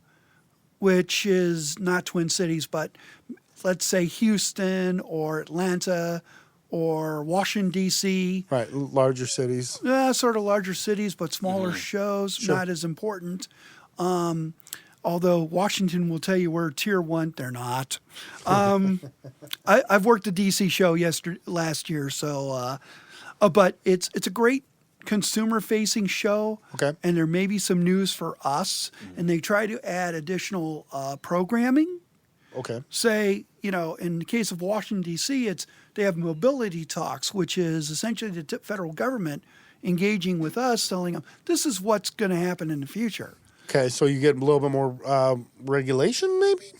which is not Twin Cities, but let's say Houston or Atlanta or Washington, D.C. Right, larger cities. Sort of larger cities, but smaller shows, Sure. not as important. Although Washington will tell you we're tier 1, they're not. I've worked a D.C. show last year, so but it's a great consumer-facing show. Okay. And there may be some news for us, and they try to add additional programming. Okay. Say, in the case of Washington, D.C., they have mobility talks, which is essentially the federal government engaging with us, telling them this is what's going to happen in the future. Okay, so you get a little bit more regulation, maybe?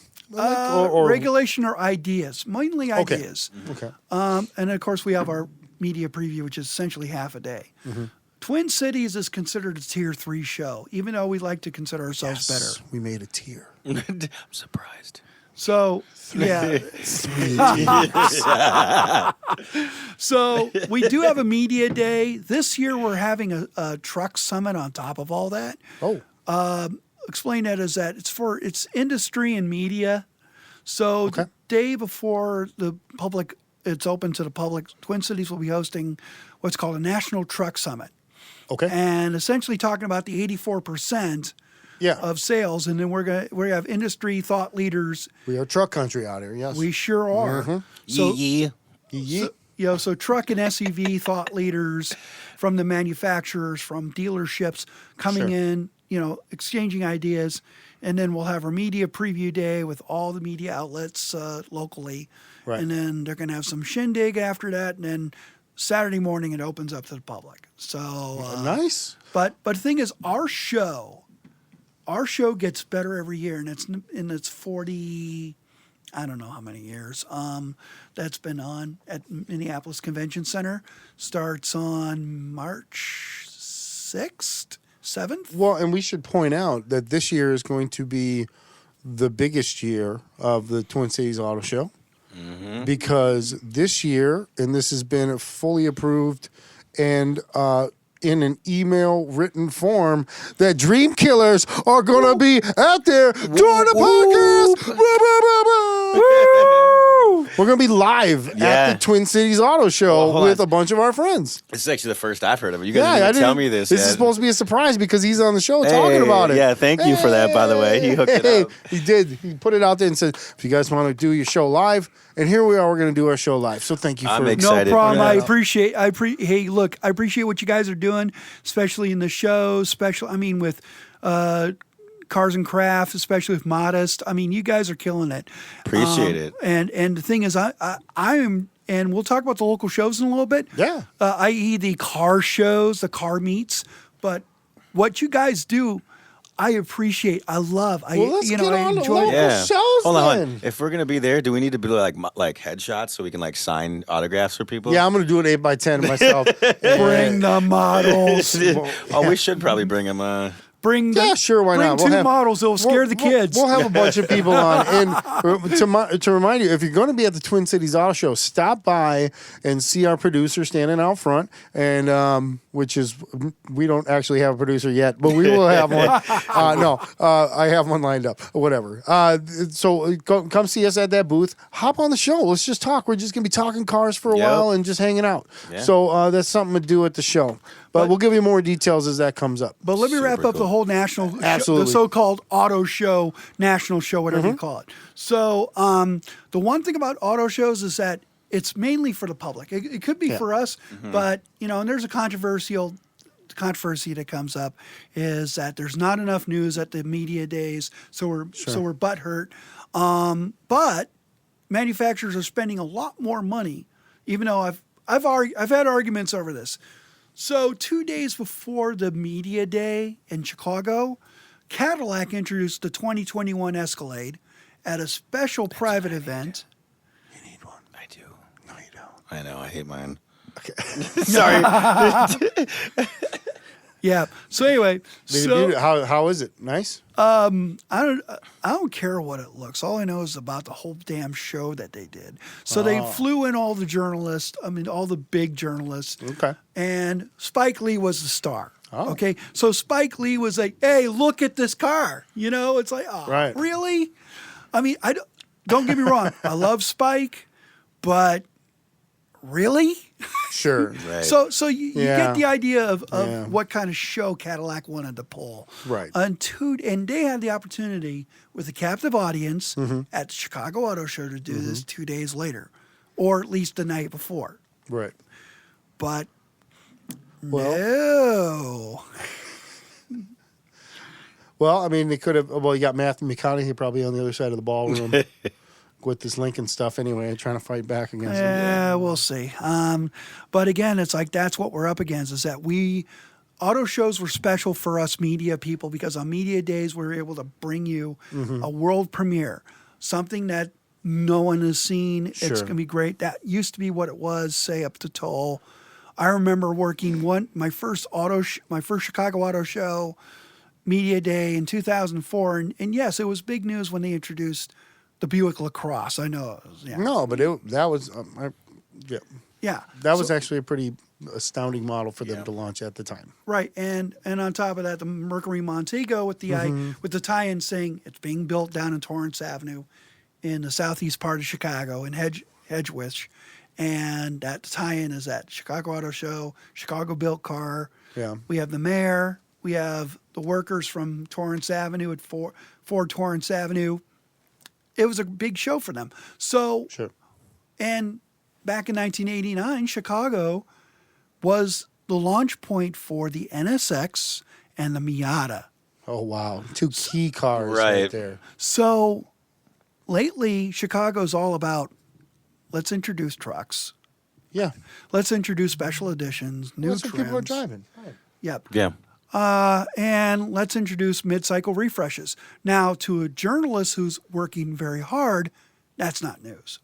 Or Regulation or ideas, mainly ideas. Okay. And of course, we have our media preview, which is essentially half a day. Twin Cities is considered a tier 3 show, even though we like to consider ourselves better. We made a tier. I'm surprised. So yeah. So we do have a media day this year. We're having a truck summit on top of all that. Oh, Explain that as that it's industry and media. So the day before the public, it's open to the public. Twin Cities will be hosting what's called a National Truck Summit. okay. And essentially talking about the 84% of sales, and then we're gonna have industry thought leaders. We are truck country out here. Yes, We sure are. So, so truck and SUV thought leaders from the manufacturers, from dealerships coming in, exchanging ideas, and then we'll have our media preview day with all the media outlets locally, Right. and then they're gonna have some shindig after that, and then Saturday morning it opens up to the public. So nice. But the thing is, our show gets better every year, and it's 40, I don't know how many years. That's been on at Minneapolis Convention Center. Starts on March 6th, 7th. Well, and we should point out that this year is going to be the biggest year of the Twin Cities Auto Show because this year, and this has been fully approved and in an email written form, that Dreamkillers are going to be out there doing the podcast. We're going to be live at the Twin Cities Auto Show with a bunch of our friends. This is actually the first I've heard of it. You guys didn't tell me this. This is supposed to be a surprise because he's on the show talking about it. Yeah, thank you for that, by the way. He hooked it up. He did. He put it out there and said, if you guys want to do your show live, and here we are, we're going to do our show live. So thank you for I'm excited. No problem. Yeah. I appreciate I appreciate what you guys are doing, especially in the show, with Cars and Crafts, especially with Modest. I mean, you guys are killing it. Appreciate it. And the thing is, I am, and we'll talk about the local shows in a little bit. Yeah. I.e. the car shows, the car meets. But what you guys do, I appreciate. I love. Let's get on I the enjoy. local shows Hold on. then. If we're gonna be there, do we need to be like headshots so we can like sign autographs for people? Yeah, I'm going to do an 8x10 myself. Bring the models. We should probably bring them. Bring Yeah, sure, why bring not? two models. It'll scare the kids. We'll have a bunch of people on. And to remind you, if you're going to be at the Twin Cities Auto Show, stop by and see our producer standing out front. And which is, we don't actually have a producer yet, but we will have one. I have one lined up. Whatever. So come see us at that booth. Hop on the show. Let's just talk. We're just going to be talking cars for a while and just hanging out. Yeah. So that's something to do at the show. But we'll give you more details as that comes up. But let me wrap up the whole national, the so-called auto show, national show, whatever you call it. So the one thing about auto shows is that it's mainly for the public. It could be for us, but and there's a controversy that comes up is that there's not enough news at the media days, so we're butthurt. But manufacturers are spending a lot more money, even though I've had arguments over this. So 2 days before the media day in Chicago, Cadillac introduced the 2021 Escalade at a special private event. You need one. I do. No, you don't. I know. I hate mine. Okay. Sorry. Yeah. So anyway, how is it? Nice? I don't care what it looks. All I know is about the whole damn show that they did. So they flew in all the journalists. I mean, all the big journalists. Okay. And Spike Lee was the star. Oh. Okay. So Spike Lee was like, "Hey, look at this car." It's like, oh, right. Really? I mean, don't get me wrong. I love Spike, but really? Sure. Right. So you get the idea of what kind of show Cadillac wanted to pull. Right. And they had the opportunity with a captive audience at the Chicago Auto Show to do this 2 days later, or at least the night before. Right. But no. Well, I mean, they could have. Well, you got Matthew McConaughey probably on the other side of the ballroom with this Lincoln stuff anyway, trying to fight back against him. Yeah, we'll see. But again, it's like that's what we're up against is that auto shows were special for us media people because on media days we were able to bring you a world premiere, something that no one has seen. Sure. It's going to be great. That used to be what it was, say, up to Toll. I remember working my first Chicago Auto Show media day in 2004, and yes, it was big news when they introduced the Buick LaCrosse. I know. Yeah. No, but that was yeah. Yeah. That was actually a pretty astounding model for them to launch at the time. Right, and on top of that, the Mercury Montego with the with the tie-in saying it's being built down in Torrance Avenue, in the southeast part of Chicago, in Hedgewisch, and that tie-in is at Chicago Auto Show, Chicago Built Car. Yeah. We have the mayor, we have the workers from Torrance Avenue at Ford Torrance Avenue. It was a big show for them. So, Sure. and back in 1989, Chicago was the launch point for the NSX and the Miata. Oh wow, 2 key cars right there. So lately, Chicago's all about let's introduce trucks. Yeah. Let's introduce special editions, new That's what trims. people are driving. Right. Yep. Yeah. And let's introduce mid-cycle refreshes. Now, to a journalist who's working very hard, that's not news.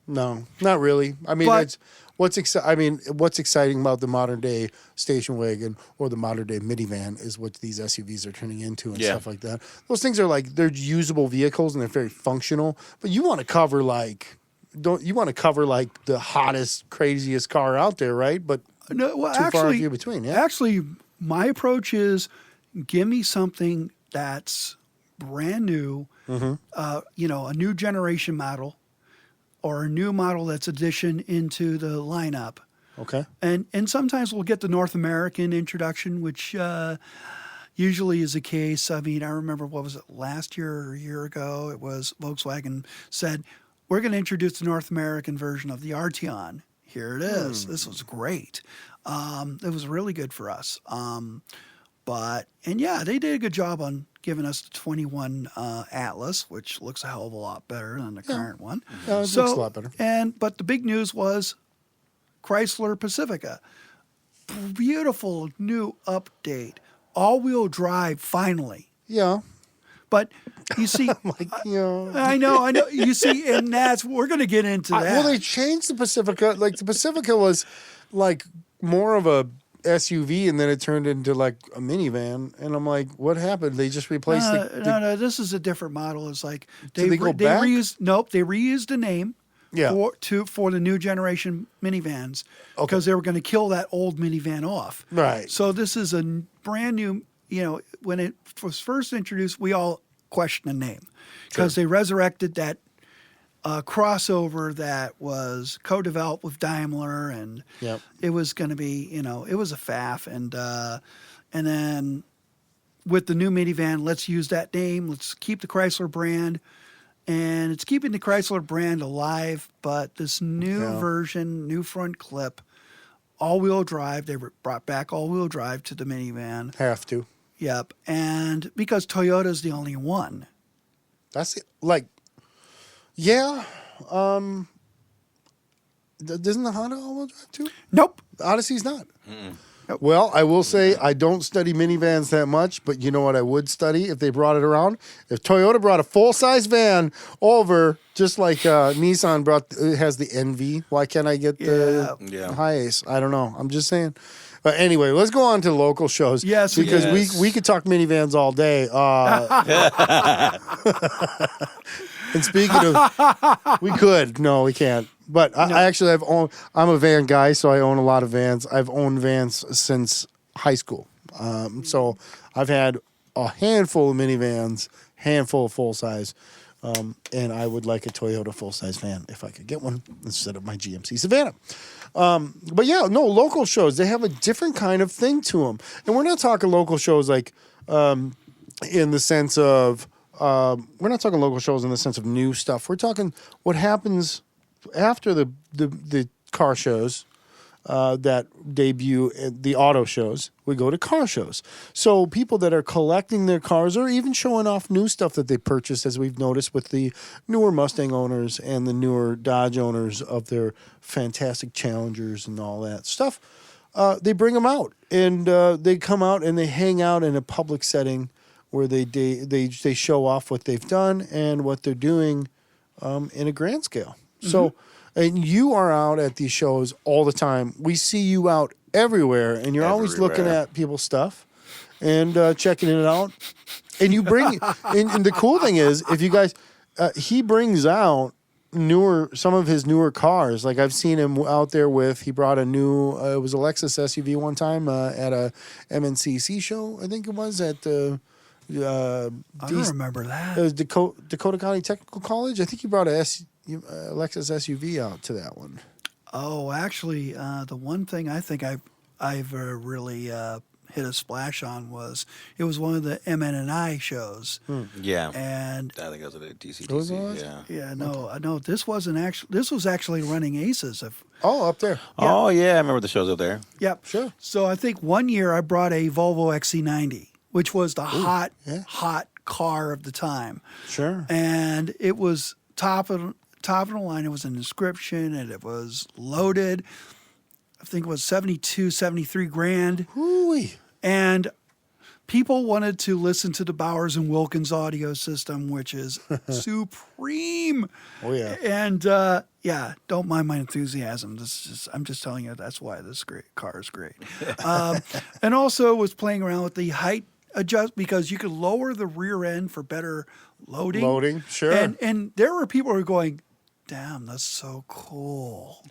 No, not really. I mean, But- what's exciting about the modern day station wagon or the modern day minivan is what these SUVs are turning into and stuff like that. Those things are like they're usable vehicles and they're very functional. But you want to cover the hottest, craziest car out there, right? But No, well, too far actually, few between. Yeah. Actually, my approach is give me something that's brand new, a new generation model, or a new model that's addition into the lineup. Okay. And sometimes we'll get the North American introduction, which usually is the case. I mean, I remember, what was it, last year or a year ago? It was Volkswagen said, we're going to introduce the North American version of the Arteon. Here it is. This was great. It was really good for us. They did a good job on giving us the 21 Atlas, which looks a hell of a lot better than the current one. Yeah, it looks a lot better. But the big news was Chrysler Pacifica. Beautiful new update. All-wheel drive, finally. Yeah. But you see, I know. You see, and we're going to get into that. Well, they changed the Pacifica. Like the Pacifica was like more of a SUV, and then it turned into like a minivan. And I'm like, what happened? They just replaced No. This is a different model. It's like Did they go back? They reused the name. Yeah. For the new generation minivans, because they were going to kill that old minivan off. Right. So this is a brand new. When it was first introduced, we all questioned the name because they resurrected that crossover that was co-developed with Daimler, and it was going to be, it was a faff, and then with the new minivan, let's use that name. Let's keep the Chrysler brand. And it's keeping the Chrysler brand alive, but this new version, new front clip, all-wheel drive, they brought back all-wheel drive to the minivan. Have to. Yep. And because Toyota's the only one. That's it. Like, yeah. Doesn't the Honda all-wheel drive too? Nope. The Odyssey's not. Nope. Well, I will say I don't study minivans that much, but you know what I would study if they brought it around? If Toyota brought a full-size van over, just like Nissan has the Envy, why can't I get the Hiace? I don't know. I'm just saying. But anyway, let's go on to local shows. Yes, because we could talk minivans all day. And speaking of, we could. No, we can't. But I actually I'm a van guy, so I own a lot of vans. I've owned vans since high school. So I've had a handful of minivans, handful of full-size, and I would like a Toyota full-size van if I could get one instead of my GMC Savannah. But yeah, no, local shows, they have a different kind of thing to them. And we're not talking local shows like in the sense of, we're not talking local shows in the sense of new stuff. We're talking what happens after the car shows that debut at the auto shows. We go to car shows. So people that are collecting their cars or even showing off new stuff that they purchased, as we've noticed with the newer Mustang owners and the newer Dodge owners of their fantastic Challengers and all that stuff, they bring them out. And they come out and they hang out in a public setting where they show off what they've done and what they're doing in a grand scale. So, and you are out at these shows all the time. We see you out everywhere, and you're always looking at people's stuff and checking it out. And you bring, and the cool thing is, if you guys, he brings out some of his newer cars. Like I've seen him out there he brought a new it was a Lexus SUV one time at a MNCC show, I think it was at the I don't remember that. it was Dakota County Technical College. I think he brought a Lexus SUV out to that one. Oh, actually, the one thing I think I've really hit a splash on was it was one of the MN&I shows. Yeah. And I think it was at a DC. Those ones? yeah, no, this wasn't actually. This was actually running Aces. Up there. Oh, yeah. I remember the shows up there. Yep. Sure. So I think one year I brought a Volvo XC90, which was the hot car of the time. Sure. And it was top of the line. It was an inscription and it was loaded. I think it was 72, 73 grand. Ooh-wee. And people wanted to listen to the Bowers and Wilkins audio system, which is supreme. Oh, yeah. And don't mind my enthusiasm. I'm just telling you that's why this car is great. And also was playing around with the height adjust because you could lower the rear end for better loading. Sure. And there were people who were going, damn, that's so cool.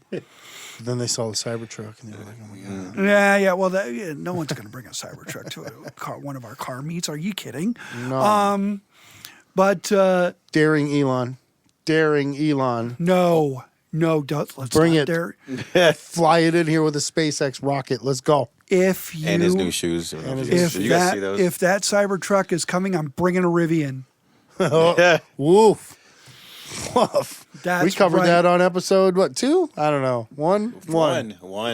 Then they saw the Cybertruck and they were like, oh my God. Yeah. Well, no one's going to bring a Cybertruck to one of our car meets. Are you kidding? No. But Daring Elon. no, let's Bring not it. Fly it in here with a SpaceX rocket. Let's go. If you And his new shoes. You guys see those? if that Cybertruck is coming, I'm bringing a Rivian. Woof. Woof. That's We covered right. that on episode, 2? I don't know. One. One.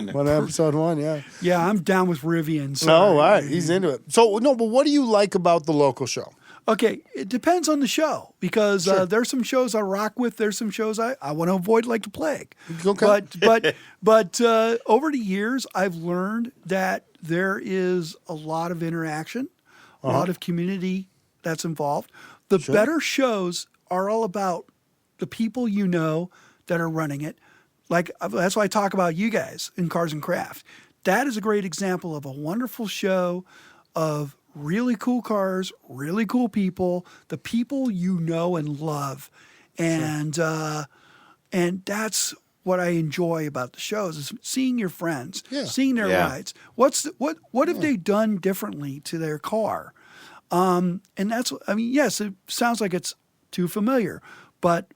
Episode 1, yeah. Yeah, I'm down with Rivian. No, all right. He's into it. So, no, but what do you like about the local show? Okay, it depends on the show because Sure. there's some shows I rock with. There's some shows I want to avoid like the plague. Okay. But over the years, I've learned that there is a lot of interaction, a lot of community that's involved. The better shows are all about the people you know that are running it. Like that's why I talk about you guys in Cars and Craft. That is a great example of a wonderful show of really cool cars, really cool people, the people you know and love. And and that's what I enjoy about the shows is seeing your friends, seeing their rides. What have they done differently to their car? And that's, I mean, yes, it sounds like it's too familiar, but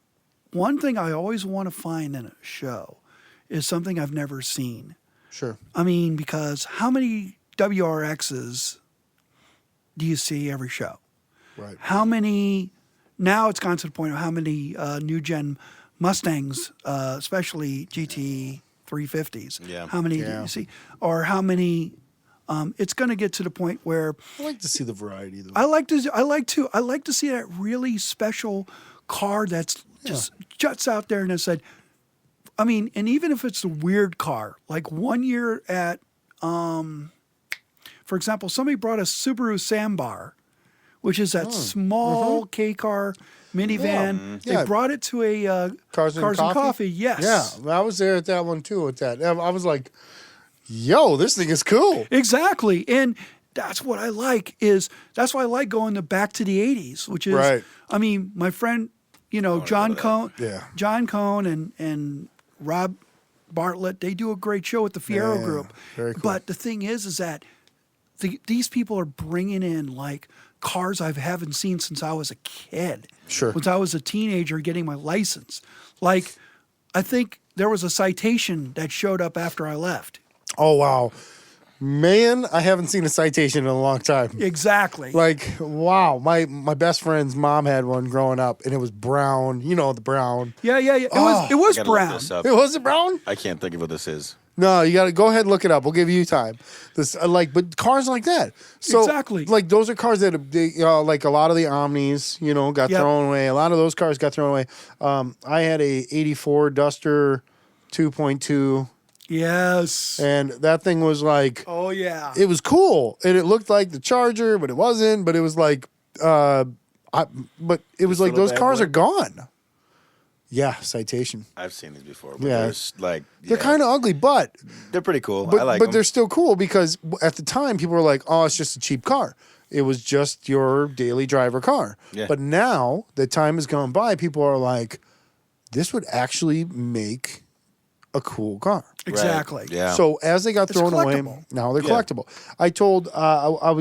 one thing I always want to find in a show is something I've never seen. Sure. I mean, because how many WRXs do you see every show? Right. How many, now it's gone to the point of how many new gen Mustangs, especially GT 350s. Yeah. How many do you see? Or how many, it's going to get to the point where I like to see the variety, though. I like to see that really special car that's just juts out there and has said, I mean, and even if it's a weird car, like one year at, for example, somebody brought a Subaru Sambar, which is that small K car minivan. Yeah. They brought it to a Cars and Coffee? Yes. Yeah, I was there at that one, too, at that. I was like, yo, this thing is cool. Exactly. And that's what I like that's why I like going back to the 80s, which is, Right. I mean, my friend, John Cohn, John Cohn and Rob Bartlett, they do a great show with the Fiero group. Very cool. But the thing is that these people are bringing in like cars I haven't seen since I was a kid. Sure. Since I was a teenager getting my license. Like, I think there was a Citation that showed up after I left. Oh, wow. Man, I haven't seen a Citation in a long time. Exactly. Like, wow. My best friend's mom had one growing up, and it was brown. You know, the brown. Yeah. It was I gotta brown. look this up. It wasn't brown? I can't think of what this is. No, you got to go ahead and look it up. We'll give you time. This but cars like that. So, Exactly. Like those are cars that like a lot of the Omnis, got thrown away. A lot of those cars got thrown away. I had a '84 Duster 2.2. Yes. And that thing was like, Oh yeah. it was cool, and it looked like the Charger, but it wasn't. But it was like, but it was like little those bad cars boy? are gone. Yeah, Citation. I've seen these before. But Yeah. there's like They're kind of ugly, but they're pretty cool. but I like but them. they're still cool because at the time people were like, "Oh, it's just a cheap car." it was just your daily driver car. Yeah. But now that time has gone by, people are like, this would actually make a cool car. Exactly. Right. Yeah. So as they got It's thrown away, collectible. now they're Yeah. collectible. I told I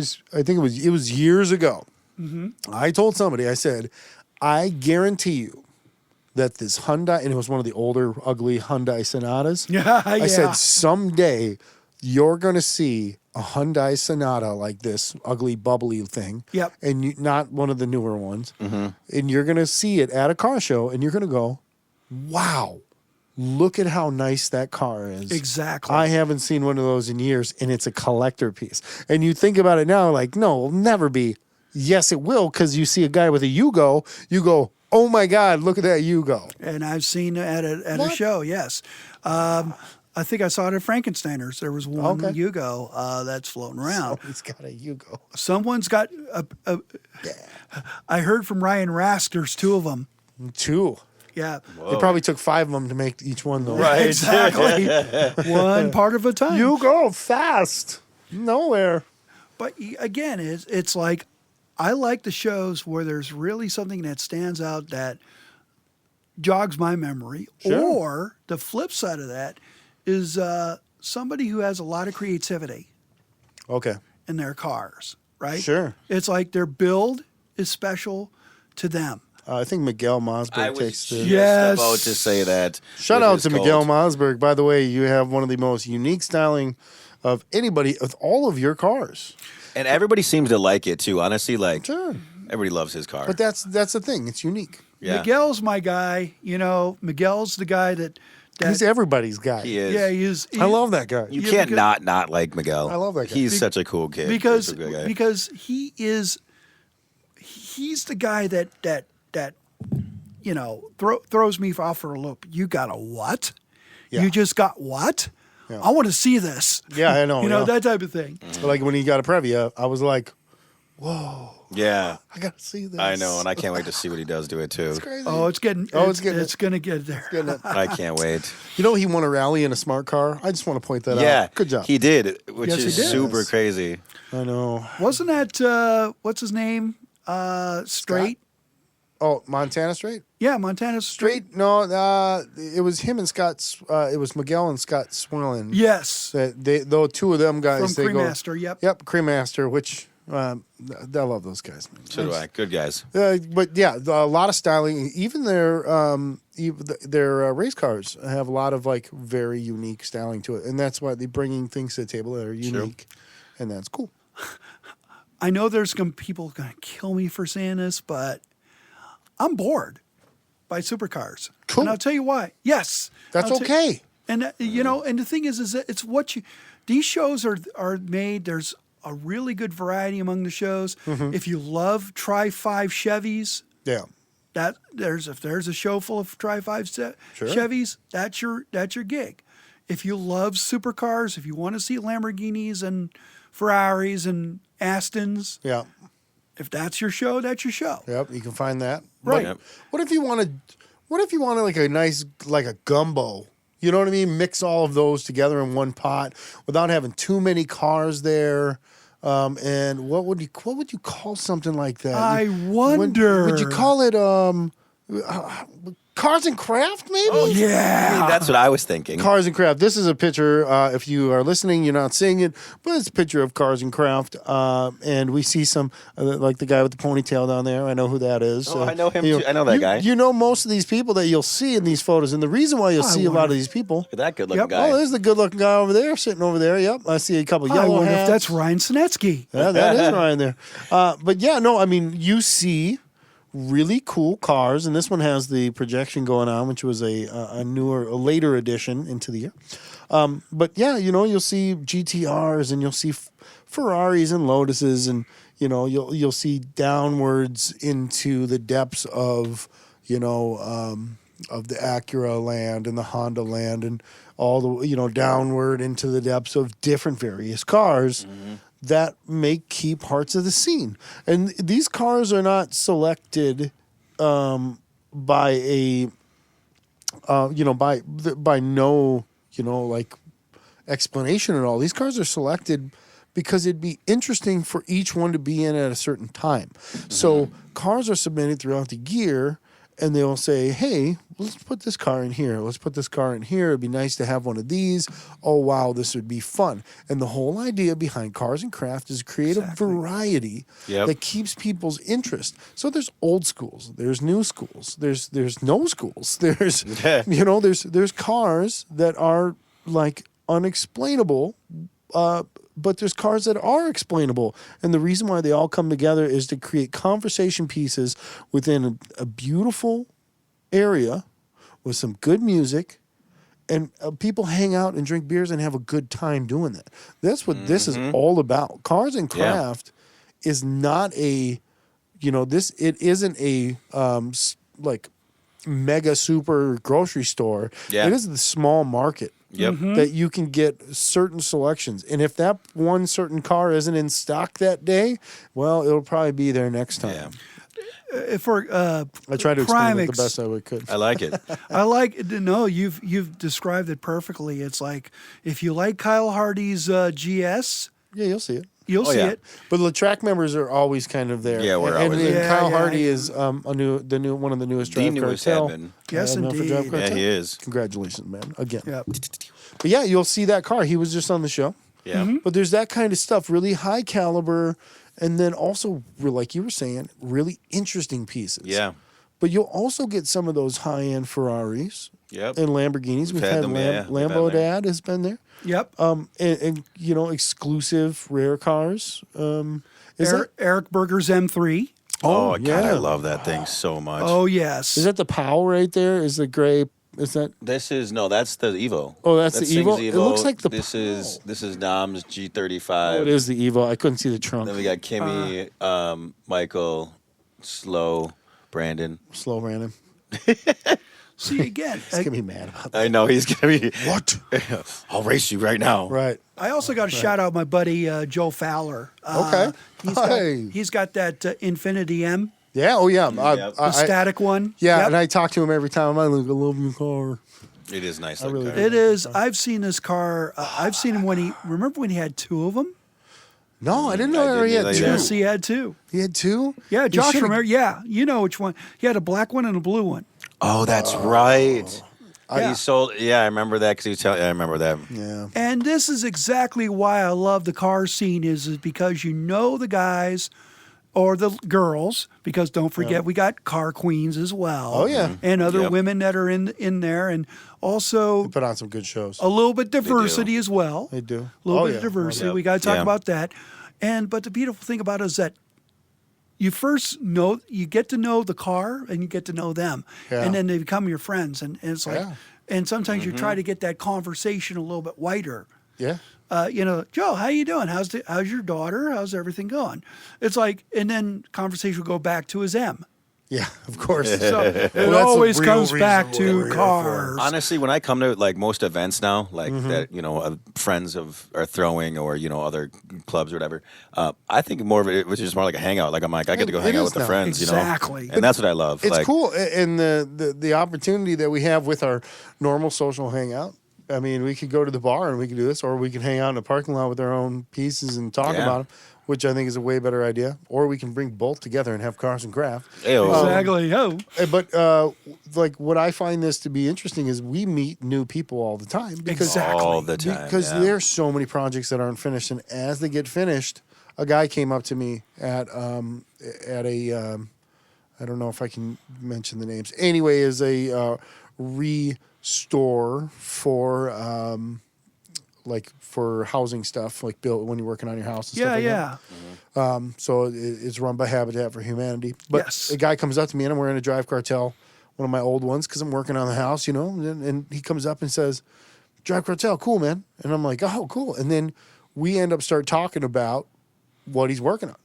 think it was years ago. I told somebody, I said, I guarantee you that this Hyundai, and it was one of the older ugly Hyundai Sonatas. Yeah, I said someday you're going to see a Hyundai Sonata like this ugly bubbly thing. Yep. And not one of the newer ones. And you're going to see it at a car show, and you're going to go, wow. Look at how nice that car is. Exactly. I haven't seen one of those in years, and it's a collector piece. And you think about it now, like, no, it'll never be. Yes, it will, because you see a guy with a Yugo, you go, oh my God, look at that Yugo. And I've seen at a What? show, yes. I think I saw it at Frankensteiner's. There was one Okay. Yugo that's floating around. He's got a Yugo. Someone's got I heard from Ryan Rask, there's 2 of them. 2. Yeah. They probably took 5 of them to make each one, though. Right. Exactly. One part of a time. You go fast. Nowhere. But again, it's like I like the shows where there's really something that stands out that jogs my memory. Sure. Or the flip side of that is somebody who has a lot of creativity Okay. in their cars, right? Sure. It's like their build is special to them. I think Miguel I Mosberg was takes the... just Yes. about to say that. Shout with out his to Colt. Miguel Mosberg. By the way, you have one of the most unique styling of anybody with all of your cars. And everybody seems to like it too. Honestly, like Sure. everybody loves his car. But that's the thing. It's unique. yeah. Miguel's my guy. You know, Miguel's the guy that He's everybody's guy. he is. yeah, he's I love that guy. You Yeah, can't because- not like Miguel. I love that guy. He's such a cool kid. because He's a good guy. because he's the guy that you know throws me off for a loop. You got a what? Yeah. You just got what? Yeah. I want to see this. Yeah, I know. You know yeah. that type of thing. Like when he got a Previa, I was like, yeah, I gotta see this. I know, and I can't wait to see what he does to it too. It's crazy. Oh, it's getting. Oh, it's getting It's gonna get there. Getting it. I can't wait. You know, he won a rally in a smart car. I just want to point that Yeah, out. Good job. He did, which Yes, he is did. super crazy. I know. Wasn't that what's his name? Straight. Oh, Montana Straight? Yeah, Montana Straight. Straight? No, it was him and Scott. It was Miguel and Scott Swillen. Yes. Though 2 of them guys. From they Cremaster. Yep. Yep, Cremaster, which I love those guys. Man. So do I. Good guys. But yeah, a lot of styling. Even their race cars have a lot of like very unique styling to it, and that's why they're bringing things to the table that are unique, and that's cool. I know there's people gonna kill me for saying this, but I'm bored by supercars. Cool. And I'll tell you why. Yes. That's I'll tell- okay. And you know, and the thing is that it's what you. These shows are made. There's a really good variety among the shows. Mm-hmm. If you love Tri-5 Chevys, Yeah. if there's a show full of Tri-5 Sure. Chevys, that's your gig. If you love supercars, if you want to see Lamborghinis and Ferraris and Astons, Yeah. if that's your show, that's your show. Yep. You can find that. Right. Yep. What if you wanted like a nice like a gumbo? You know what I mean? Mix all of those together in one pot without having too many cars there. And what would you call something like that? I wonder. Would you call it Cars and Craft, maybe? I Yeah. mean, that's what I was thinking. Cars and Craft. This is a picture. If you are listening, you're not seeing it, but it's a picture of Cars and Craft. And we see some, like the guy with the ponytail down there. I know who that is. Oh, I know him too. I know that guy. You know most of these people that you'll see in these photos. And the reason why you'll see a lot of these people. Look at that good looking Yep. guy. Oh, there's the good looking guy over there, sitting over there. Yep. I see a couple I yellow wonder hats. if that's Ryan Sinetsky. Yeah, that is Ryan there. But yeah, no, I mean, you see really cool cars, and this one has the projection going on, which was a later addition into the year. But yeah, you know, you'll see GTRs and you'll see Ferraris and Lotuses, and you know, you'll see downwards into the depths of of the Acura land and the Honda land, and all the downward into the depths of different various cars. That make key parts of the scene. And these cars are not selected by a by no like explanation at all. These cars are selected because it'd be interesting for each one to be in at a certain time. So cars are submitted throughout the year, and they'll say, hey, let's put this car in here. Let's put this car in here. It'd be nice to have one of these. Oh, wow, this would be fun. And the whole idea behind Cars and Craft is create a variety that keeps people's interest. So there's old schools. There's new schools. There's no schools. There's, there's cars that are like unexplainable, but there's cars that are explainable. And the reason why they all come together is to create conversation pieces within a beautiful area with some good music, and people hang out and drink beers and have a good time doing that. That's what this is all about. Cars and Craft is not a, it isn't a like mega super grocery store. Yeah. It is the small market. That you can get certain selections. And if that one certain car isn't in stock that day, well, it'll probably be there next time. I try to explain it the best I could. I like it. I like it. No, you've described it perfectly. It's like if you like Kyle Hardy's GS, you'll see it. You'll see it. But the track members are always kind of there. Yeah, we're always there. And Kyle Hardy is one of the newest Drive Cartel. Yes, indeed. Yeah, he is. Congratulations, man. Again. Yep. But yeah, you'll see that car. He was just on the show. Yeah. But there's that kind of stuff, really high caliber, and then also, like you were saying, really interesting pieces. Yeah. But you'll also get some of those high-end Ferraris and Lamborghinis. We've had them, Lambo Dad has been there. Yep. And exclusive rare cars. Eric Berger's M3. Oh, God, I love that thing so much. Oh, yes. Is that the POW right there? Is the gray? Is that? That's the Evo. Oh, that's the Evo? It looks like the This is Dom's G35. Oh, it is the Evo. I couldn't see the trunk. Then we got Kimmy, Michael, Brandon. Slow Brandon. See, again. He's going to be mad about that. I know, he's going to be. What? I'll race you right now. Right. I also got to shout out my buddy Joe Fowler. Okay. He's got that Infinity M. Yeah. Oh, yeah. The static one. Yeah, and I talk to him every time. I love your car. It is nice. Really car. It is. I've seen this car. I've seen him remember when he had two of them? No, I didn't know he had two. Yes, he had two. He had two? Yeah, Josh, remember? Yeah, you know which one. He had a black one and a blue one. Oh, that's right. Yeah. He sold. Yeah, I remember that because he was telling. I remember that. Yeah. And this is exactly why I love the car scene is because you know the guys or the girls, because don't forget we got car queens as well. Oh yeah, and other women that are in there, and also they put on some good shows. A little bit diversity as well. They do. A little bit of diversity. We got to talk about that. But the beautiful thing about it is that you get to know the car and you get to know them, and then they become your friends, and it's like, and sometimes you try to get that conversation a little bit wider. Yeah. Joe, how you doing? How's your daughter? How's everything going? It's like, and then conversation will go back to his M. Yeah, of course. So it always comes back to cars. Honestly, when I come to like most events now, like that, friends are throwing or other clubs or whatever, I think more of it, which is more like a hangout. Like I'm like, I get to go hang out with the friends, exactly. And that's what I love. It's cool, and the opportunity that we have with our normal social hangout. I mean, we could go to the bar and we could do this, or we can hang out in the parking lot with our own pieces and talk about them, which I think is a way better idea. Or we can bring both together and have Cars and Craft. Exactly. But like what I find this to be interesting is we meet new people all the time. All the time. Because there's so many projects that aren't finished, and as they get finished, a guy came up to me at a I don't know if I can mention the names. Anyway, is a store for for housing stuff, like built when you're working on your house and stuff like that. Mm-hmm. So it's run by Habitat for Humanity. But a guy comes up to me, and I'm wearing a Drive Cartel, one of my old ones, because I'm working on the house, and he comes up and says, Drive Cartel, cool, man. And I'm like, oh, cool. And then we end up start talking about what he's working on.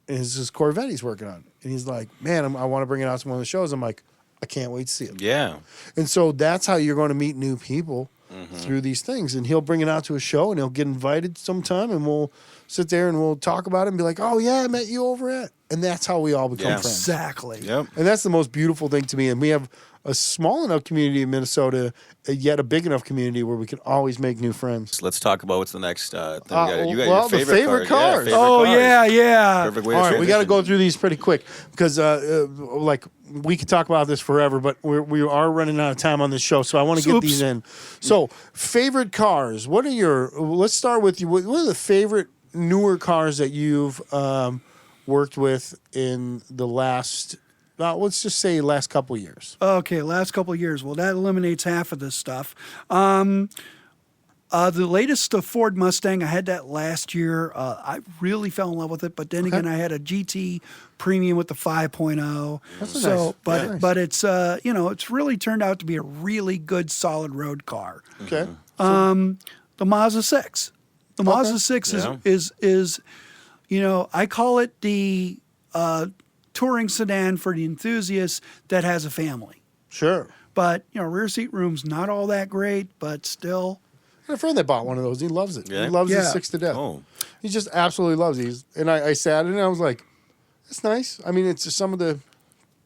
And it's this Corvette he's working on. And he's like, man, I want to bring it out to one of the shows. I'm like, I can't wait to see it. Yeah. And so that's how you're going to meet new people through these things. And he'll bring it out to a show, and he'll get invited sometime, and we'll sit there and we'll talk about it and be like, oh, yeah, I met you over at. And that's how we all become friends. Exactly. Yep. And that's the most beautiful thing to me. And we have a small enough community in Minnesota, yet a big enough community where we can always make new friends. Let's talk about what's the next thing. You got well, your the favorite cars. Yeah, Oh, cars. yeah. Perfect way All to right, we got to transition. go through these pretty quick because, like, we could talk about this forever, but we are running out of time on this show, so I want to get these in. So, favorite cars. What are your? Let's start with you. What are the favorite newer cars that you've worked with in the last? Let's just say last couple years. Okay, last couple of years. Well, that eliminates half of this stuff. The latest Ford Mustang, I had that last year. I really fell in love with it, but then again, I had a GT Premium with the 5.0. That's so, nice. but Nice. but it's it's really turned out to be a really good, solid road car. Okay. The Mazda 6. The Mazda 6 is I call it the touring sedan for the enthusiast that has a family. Sure. But rear seat room's not all that great, but still. I had a friend that bought one of those. He loves it. Yeah? He loves Yeah. his 6 to death. Oh. He just absolutely loves these. And I sat in it and I was like, that's nice. I mean, it's just some of the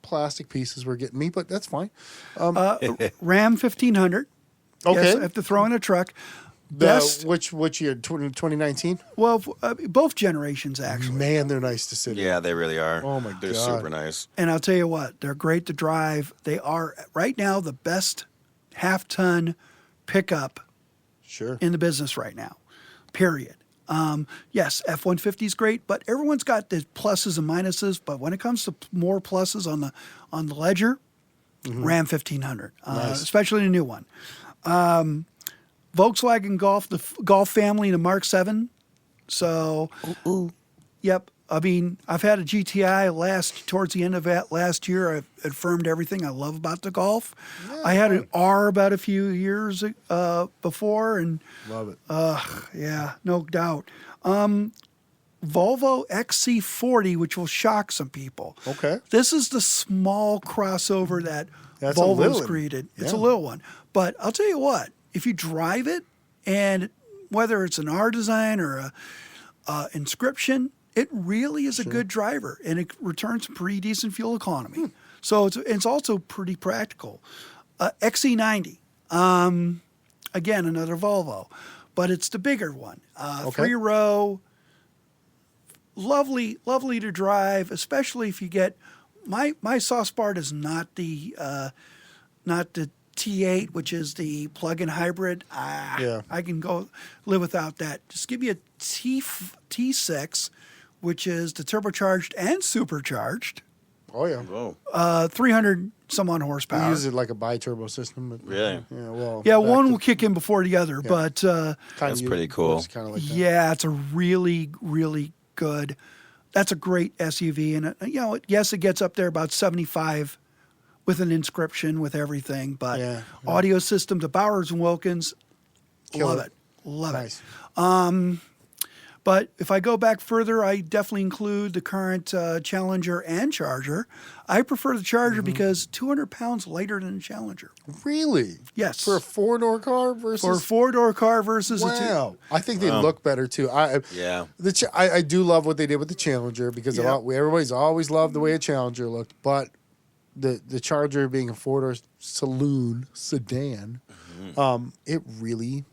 plastic pieces were getting me, but that's fine. Ram 1500. Okay. Yes, I have to throw in a truck. Which year? 2019? Well, both generations, actually. Man, they're nice to sit in. Yeah, they really are. Oh, my They're God. super nice. And I'll tell you what, they're great to drive. They are, right now, the best half-ton pickup Sure. in the business right now, period. Yes, F-150 is great, but everyone's got the pluses and minuses. But when it comes to more pluses on the ledger, Ram 1500, Nice. especially the new one. Volkswagen Golf, the Golf family, the Mark 7. So, yep. I mean, I've had a GTI towards the end of that last year. I've affirmed everything I love about the Golf. Yeah, I had an R about a few years before, and Love it. yeah, no doubt. Volvo XC40, which will shock some people. Okay. This is the small crossover that That's a little Volvo's one. created. It's Yeah. a little one. But I'll tell you what, if you drive it, and whether it's an R design or a inscription, it really is a good driver, and it returns pretty decent fuel economy. So it's also pretty practical. XC90, again, another Volvo, but it's the bigger one. Okay. 3-row, lovely to drive, especially if you get my soft spot is not the T8, which is the plug-in hybrid. Yeah. I can go live without that. Just give me a T6, which is the turbocharged and supercharged, Oh, yeah. Whoa. 300 some odd We horsepower. use it like a bi-turbo system. But, Really? Yeah, well. Yeah, back one to- will kick in before the other, but kinda That's use- pretty cool. it's kinda like that. yeah, it's a really, really good. That's a great SUV, and yes, it gets up there about 75 with an inscription with everything, but Yeah, audio system, the Bowers and Wilkins, Kill love it. it, love Nice. it. But if I go back further, I definitely include the current Challenger and Charger. I prefer the Charger because 200 pounds lighter than the Challenger. Really? Yes. For a 4-door car versus. For a four-door car versus a two. Wow. I think they look better too. Yeah. I do love what they did with the Challenger because Yeah. everybody's always loved the way a Challenger looked, but the Charger being a 4-door sedan, it really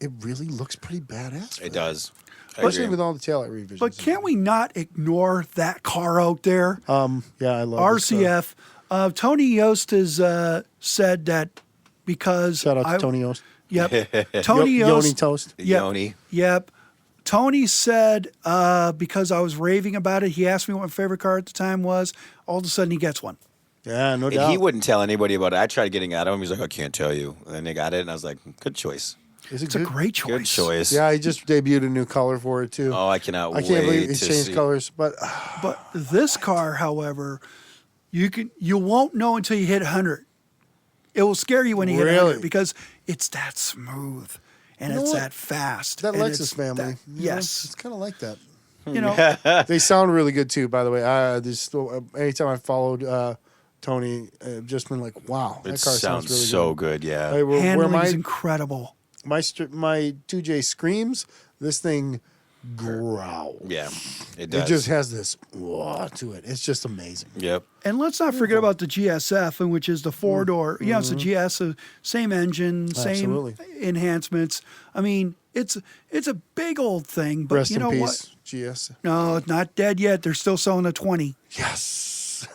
looks pretty badass. for It that. does. I Especially agree. with all the taillight revisions. But can't we not ignore that car out there? Yeah, I love this car. RCF. Tony Yost has said that because Shout out to Tony Yost. Yep. Tony Yoni Yost. Toast. The Yep. Yoni. Yep. Tony said because I was raving about it, he asked me what my favorite car at the time was. All of a sudden, he gets one. Yeah, no And doubt. he wouldn't tell anybody about it. I tried getting at him. He's like, I can't tell you. And then they got it, and I was like, good choice. It's a great choice. Good choice. Yeah, he just debuted a new color for it too. Oh, I cannot I wait can't believe he to changed see. colors, but But this car, however, you won't know until you hit 100. It will scare you when you hit Really? 100 because it's that smooth and You know it's what? that fast. that and Lexus it's family, that- you know, yes. it's kind of like that. You know, They sound really good too, by the way. Anytime I followed Tony, just been like, wow, that It car sounds really so good, yeah. Hey, where handling my is incredible. my 2J screams, this thing growl. Yeah, it does. It just has this wah to it. It's just amazing. Yep. And let's not forget about the GSF, and which is the four-door. Yeah, it's a GS, same engine, same Absolutely. enhancements. I mean, it's a big old thing, but Rest you know in what? peace, GS. No, it's not dead yet. They're still selling a 20. Yes.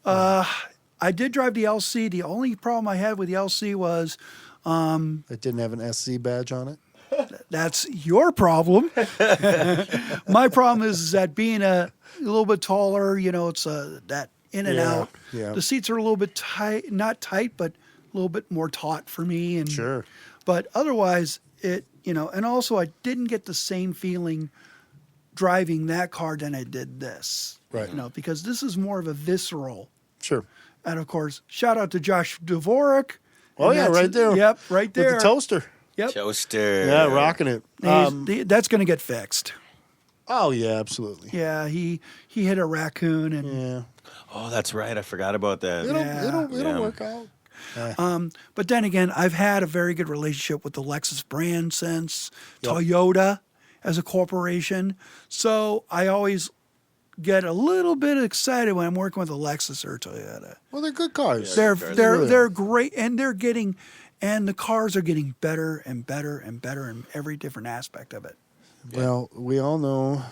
I did drive the LC. The only problem I had with the LC was It didn't have an SC badge on it. that's your problem. My problem is that being a little bit taller, you know, it's that in and Yeah, out. yeah. The seats are a little bit tight, not tight, but a little bit more taut for me. And Sure. But otherwise, and also I didn't get the same feeling driving that car than I did this. Right. Because this is more of a visceral. Sure. And of course, shout out to Josh Dvorak. Oh, And yeah, that's- right there. Yep, right there. With the toaster. Yep. Toaster. Yeah, rocking it. That's going to get fixed. Oh, yeah, absolutely. Yeah, he hit a raccoon and Yeah. Oh, that's right. I forgot about that. It'll Yeah. work out. but then again, I've had a very good relationship with the Lexus brand since Toyota as a corporation. So I always get a little bit excited when I'm working with a Lexus or a Toyota. Well, they're good cars. They're great, and the cars are getting better and better and better in every different aspect of it. Well, we all know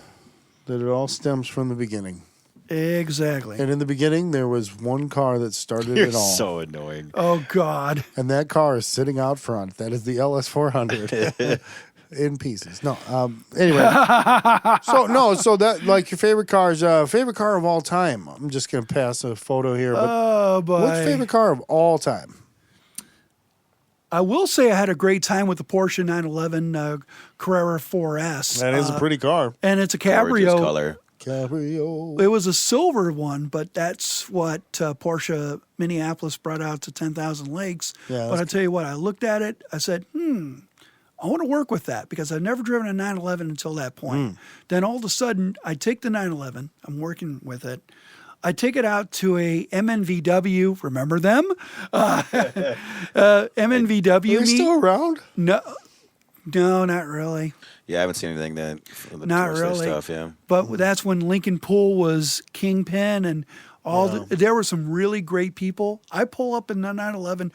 that it all stems from the beginning. Exactly. And in the beginning, there was one car that started You're it all. so annoying. Oh God. And that car is sitting out front. That is the LS400 in pieces. No. Anyway. So that, like, your favorite cars, favorite car of all time. I'm just going to pass a photo here. But Oh boy. what's your favorite car of all time? I will say I had a great time with the Porsche 911 Carrera 4S. That is a pretty car. And it's a Gorgeous cabrio. color. Cabrio. It was a silver one, but that's what Porsche Minneapolis brought out to 10,000 Lakes. Yeah, But that's I tell you what, I looked at it. I said, I want to work with that because I've never driven a 911 until that point. Then all of a sudden, I take the 911. I'm working with it. I take it out to a MNVW. Remember them? MNVW. Are they meet. still around? No, not really. Yeah, I haven't seen anything that for the Not Torso really. stuff. Yeah. But that's when Lincoln Pool was kingpin and there were some really great people. I pull up in the 911.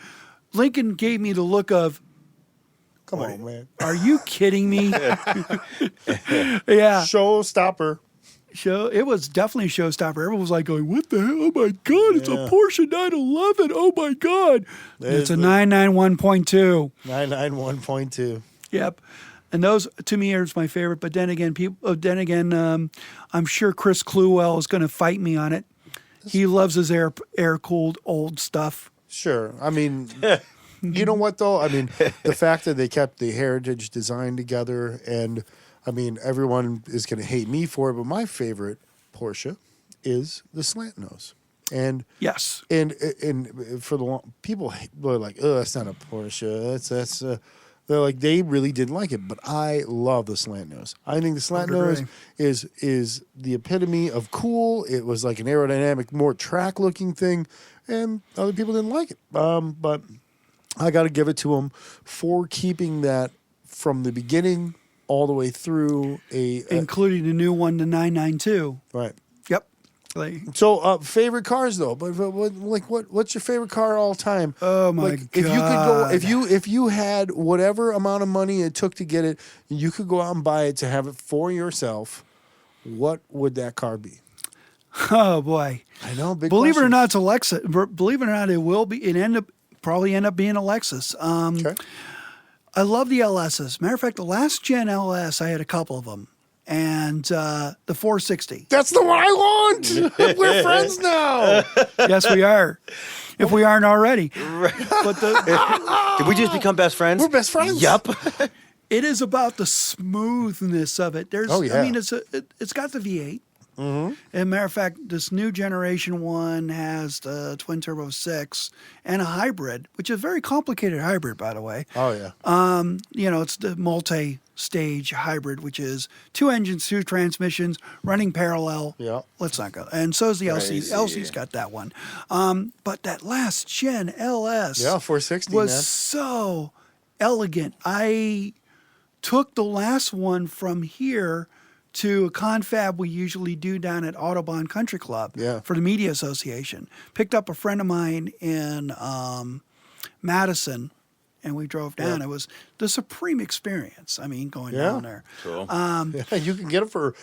Lincoln gave me the look of, Come on, man. are you kidding me? Yeah. Showstopper. It was definitely a showstopper. Everyone was like going, what the hell? Oh my God, it's a Porsche 911. Oh my God. It's a 991.2. 991.2. Yep. And those to me are my favorite. But then again, I'm sure Chris Cluwell is going to fight me on it. He loves his air cooled old stuff. Sure. I mean, you know what, though? I mean, the fact that they kept the heritage design together, and I mean, everyone is going to hate me for it, but my favorite Porsche is the slant nose. And Yes. and for the long, people are like, oh, that's not a Porsche. That's they're like, they really didn't like it, but I love the slant nose. I think the slant nose is the epitome of cool. It was like an aerodynamic, more track looking thing, and other people didn't like it. But I got to give it to them for keeping that from the beginning all the way through Including the new one, the 992. right. Yep. So, favorite cars though, but what's your favorite car all time? Oh my If you could go, if you had whatever amount of money it took to get it, you could go out and buy it to have it for yourself. What would that car be? Oh boy. I know, big. Believe it or questions. not, it's a Lexus. Believe it or not, it will be. Probably end up being a Lexus. Okay. I love the LSs. Matter of fact, the last gen LS, I had a couple of them, and the 460. That's the one I want. We're friends now. Yes, we are. If we aren't already. But Did we just become best friends? We're best friends. Yup. it is about the smoothness of it. Oh, yeah. I mean, it's got the V8. Mm-hmm. And matter of fact, this new generation one has the twin turbo 6 and a hybrid, which is a very complicated hybrid, by the way. Oh yeah. It's the multi-stage hybrid, which is 2 engines, 2 transmissions, running parallel. Yeah. Let's not go. And so is the LC. Crazy. LC's got that one. But that last gen LS Yeah, 460. was man. so elegant. took the last one from here to a confab we usually do down at Audubon Country Club for the Media Association. Picked up a friend of mine in Madison, and we drove down. It was the supreme experience. I mean, going down there. Cool. You can get it for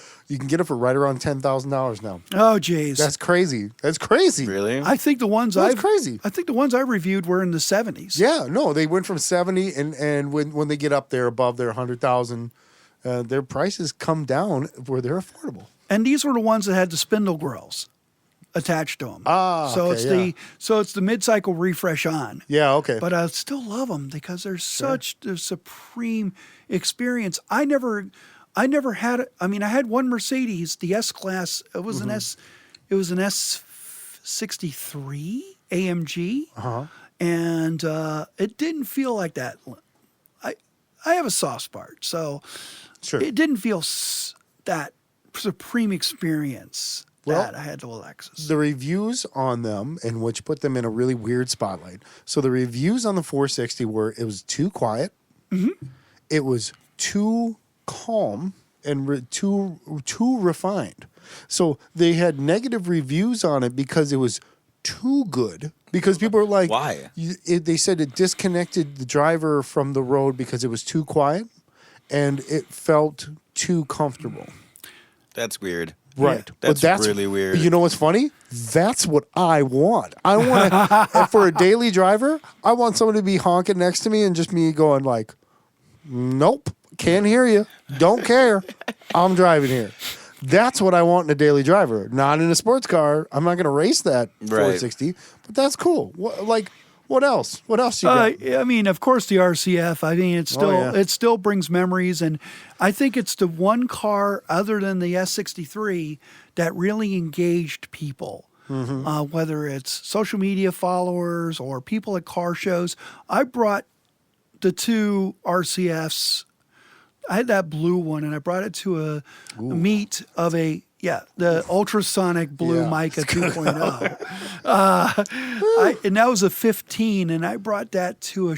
right around $10,000 now. Oh, geez, That's crazy. That's crazy. Really? I think the ones crazy. I think the ones I reviewed were in the 70s. Yeah, no, they went from 70, and when they get up there above their 100,000, their prices come down where they're affordable. And these were the ones that had the spindle grills attached to them. So okay, it's the mid-cycle refresh on. Yeah, okay. But I still love them because they're such the supreme experience. I never had. I mean, I had one Mercedes, the S Class. It was an S63 AMG, and it didn't feel like that. I have a soft spot, so it didn't feel that supreme experience that I had to a Lexus. The reviews on them, and which put them in a really weird spotlight. So the reviews on the 460 were it was too quiet, it was too calm, and too refined. So they had negative reviews on it because it was too good. Because people were like, why? They said it disconnected the driver from the road because it was too quiet, and it felt too comfortable. That's weird. Right. That's really weird. You know what's funny? That's what I want. I want to, for a daily driver, I want someone to be honking next to me and just me going like, nope, can't hear you. Don't care. I'm driving here. That's what I want in a daily driver. Not in a sports car. I'm not going to race that 460, but that's cool. What else? What else you got? I mean, of course, the RCF. I mean, it still brings memories, and I think it's the one car other than the S63 that really engaged people. Whether it's social media followers or people at car shows. I brought the two RCFs. I had that blue one, and I brought it to a meet of the ultrasonic blue Mica 2.0. And that was a 15, and I brought that to a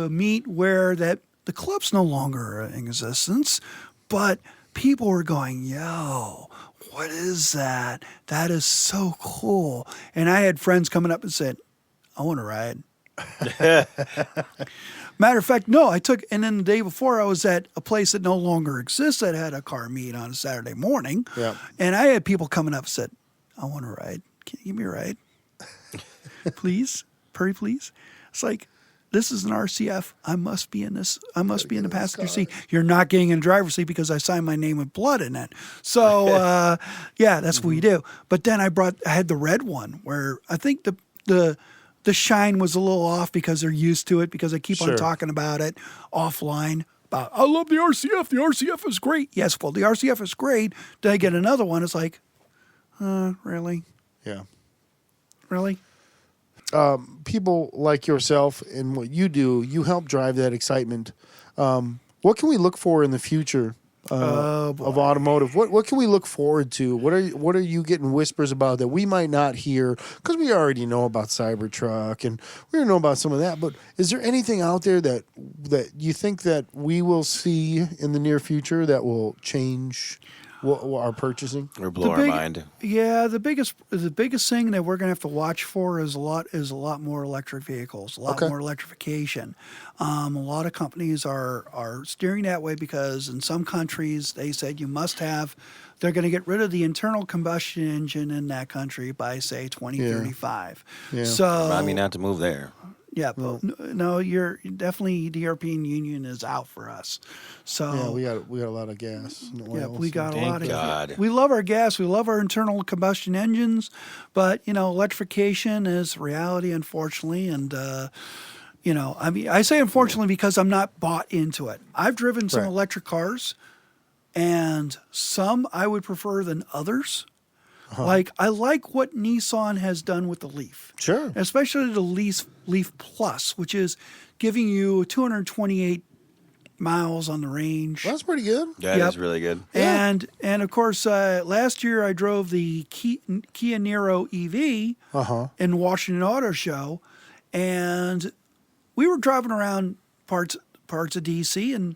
meet where the club's no longer in existence, but people were going, yo, what is that? That is so cool. And I had friends coming up and said, I want to ride. Matter of fact, no, and then the day before I was at a place that no longer exists that had a car meet on a Saturday morning. Yeah. And I had people coming up and said, I want to ride. Can you give me a ride? Please? Hurry, please. It's like, this is an RCF. I must be in this. I must be in the passenger seat. You're not getting in the driver's seat because I signed my name with blood in it. So, that's what we do. But then I had the red one where I think the shine was a little off because they're used to it because I keep on talking about it offline. I love the RCF. The RCF is great. Yes, well, the RCF is great. Then I get another one. It's like, really? Yeah. Really? People like yourself and what you do, you help drive that excitement. What can we look for in the future of automotive? What can we look forward to? What are you getting whispers about that we might not hear? Because we already know about Cybertruck and we already know about some of that. But is there anything out there that you think that we will see in the near future that will change our purchasing or blow our mind? Yeah, the biggest thing that we're going to have to watch for is a lot more electric vehicles, a lot more electrification. A lot of companies are steering that way because in some countries they said they're going to get rid of the internal combustion engine in that country by say 2035. Yeah. So remind me not to move there. Yeah, but no, you're definitely the European Union is out for us. So we got a lot of gas. We got a lot of gas. We love our gas. We love our internal combustion engines, but electrification is reality, unfortunately. And I mean, I say unfortunately because I'm not bought into it. I've driven some electric cars, and some I would prefer than others. Like I like what Nissan has done with the Leaf. Sure. Especially the Leaf Plus, which is giving you 228 miles on the range. That's pretty good. That is really good. And of course, last year I drove the Kia Niro EV in Washington Auto Show, and we were driving around parts of DC, and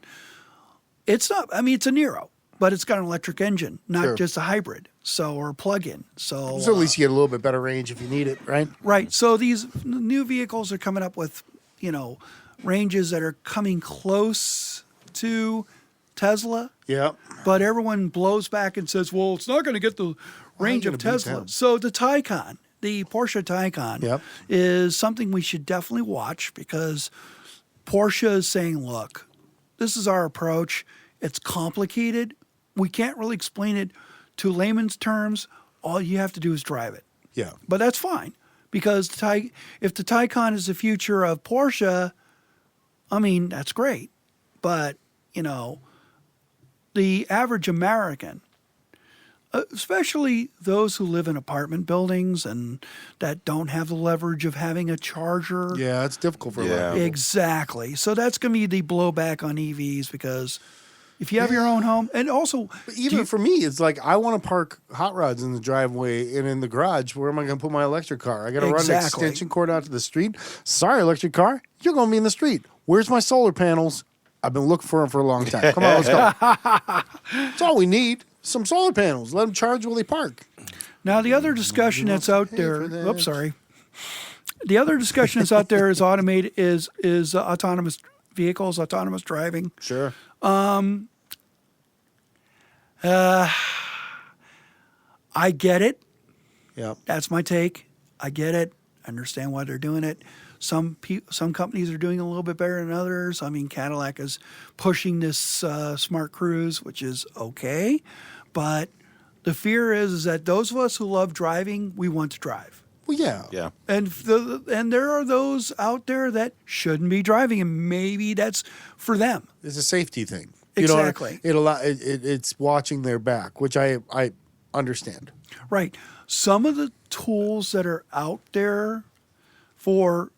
It's not. I mean, it's a Nero, but it's got an electric engine, not Sure. just a hybrid. So or a plug-in. So at least you get a little bit better range if you need it, right? right. So these new vehicles are coming up with, ranges that are coming close to Tesla. Yeah. But everyone blows back and says, well, it's not going to get the range gonna of beat Tesla. them. So the Taycan, the Porsche Taycan, Yep. is something we should definitely watch because Porsche is saying, look, this is our approach. It's complicated. We can't really explain it to layman's terms. All you have to do is drive it. Yeah. But that's fine because if the Taycan is the future of Porsche, I mean, that's great. But, the average American, especially those who live in apartment buildings and that don't have the leverage of having a charger. Yeah, it's difficult for a lot Yeah. of people. Exactly. So that's going to be the blowback on EVs because if you have your own home, and also, Even for me, it's like I want to park hot rods in the driveway and in the garage. Where am I going to put my electric car? I got to run an Exactly. extension cord out to the street. Sorry, electric car, you're going to be in the street. Where's my solar panels? I've been looking for them for a long time. Come on, let's go. That's all we need. Some solar panels. Let them charge while they park. now the other discussion that's out there. for that. Oops, sorry. The other discussion that's out there is automated is autonomous vehicles, autonomous driving. Sure. I get it. Yeah. That's my take. I get it. I understand why they're doing it. Some companies are doing a little bit better than others. I mean, Cadillac is pushing this smart cruise, which is okay. But the fear is that those of us who love driving, we want to drive. Well, yeah. Yeah. And there are those out there that shouldn't be driving, and maybe that's for them. It's a safety thing. Exactly. It's watching their back, which I understand. Right. Some of the tools that are out there for,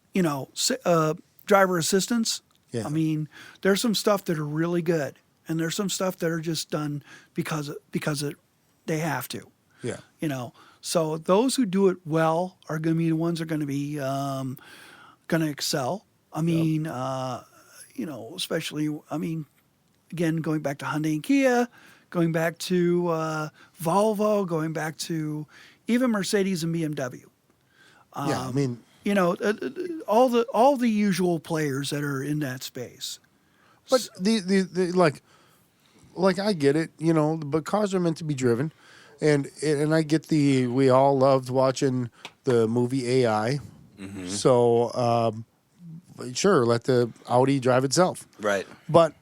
driver assistance, Yeah. I mean, there's some stuff that are really good, and there's some stuff that are just done because they have to. Yeah. So those who do it well are going to be the ones that are going to be going to excel. I mean, especially, again, going back to Hyundai and Kia, going back to Volvo, going back to even Mercedes and BMW. Yeah. All the usual players that are in that space. But the like I get it, but cars are meant to be driven. And I get we all loved watching the movie AI. Mm-hmm. So, sure, let the Audi drive itself. Right. But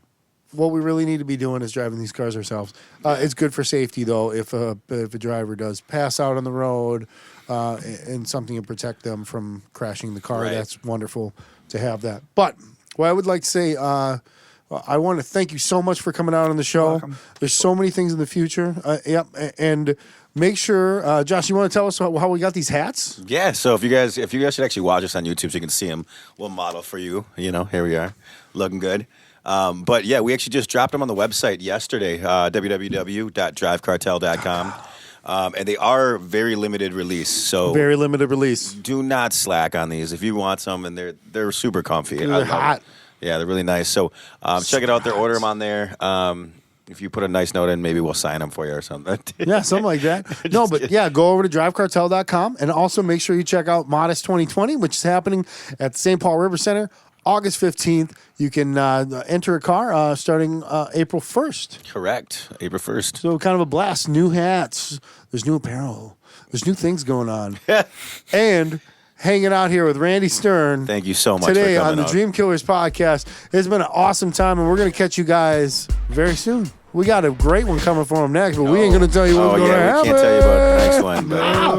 what we really need to be doing is driving these cars ourselves. It's good for safety, though, if a driver does pass out on the road and something to protect them from crashing the car. Right. That's wonderful to have that. But what I would like to say, I want to thank you so much for coming out on the show. Welcome. There's so many things in the future. Yep. And make sure, Josh, you want to tell us how we got these hats? Yeah, so if you guys should actually watch us on YouTube so you can see them, we'll model for you. Here we are, looking good. But yeah, we actually just dropped them on the website yesterday, www.drivecartel.com. And they are very limited release, so Very limited release. do not slack on these. If you want some, and they're super comfy. They're I love hot. it. Yeah, they're really nice. So check it out there, order them on there. If you put a nice note in, maybe we'll sign them for you or something. Yeah, something like that. No, but yeah, go over to drivecartel.com and also make sure you check out Modest 2020, which is happening at the St. Paul River Center, August 15th. You can enter a car starting April 1st. Correct, April 1st. So kind of a blast. New hats. There's new apparel. There's new things going on. And hanging out here with Randy Stern. Thank you so much today for on coming the out. Dreamkillers podcast. It's been an awesome time, and we're going to catch you guys very soon. We got a great one coming for them next, but we ain't going to tell you what's going to happen. We can't tell you about the next one. But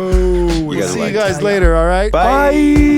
We'll guys see will you like guys that. later, all right? Bye. Bye.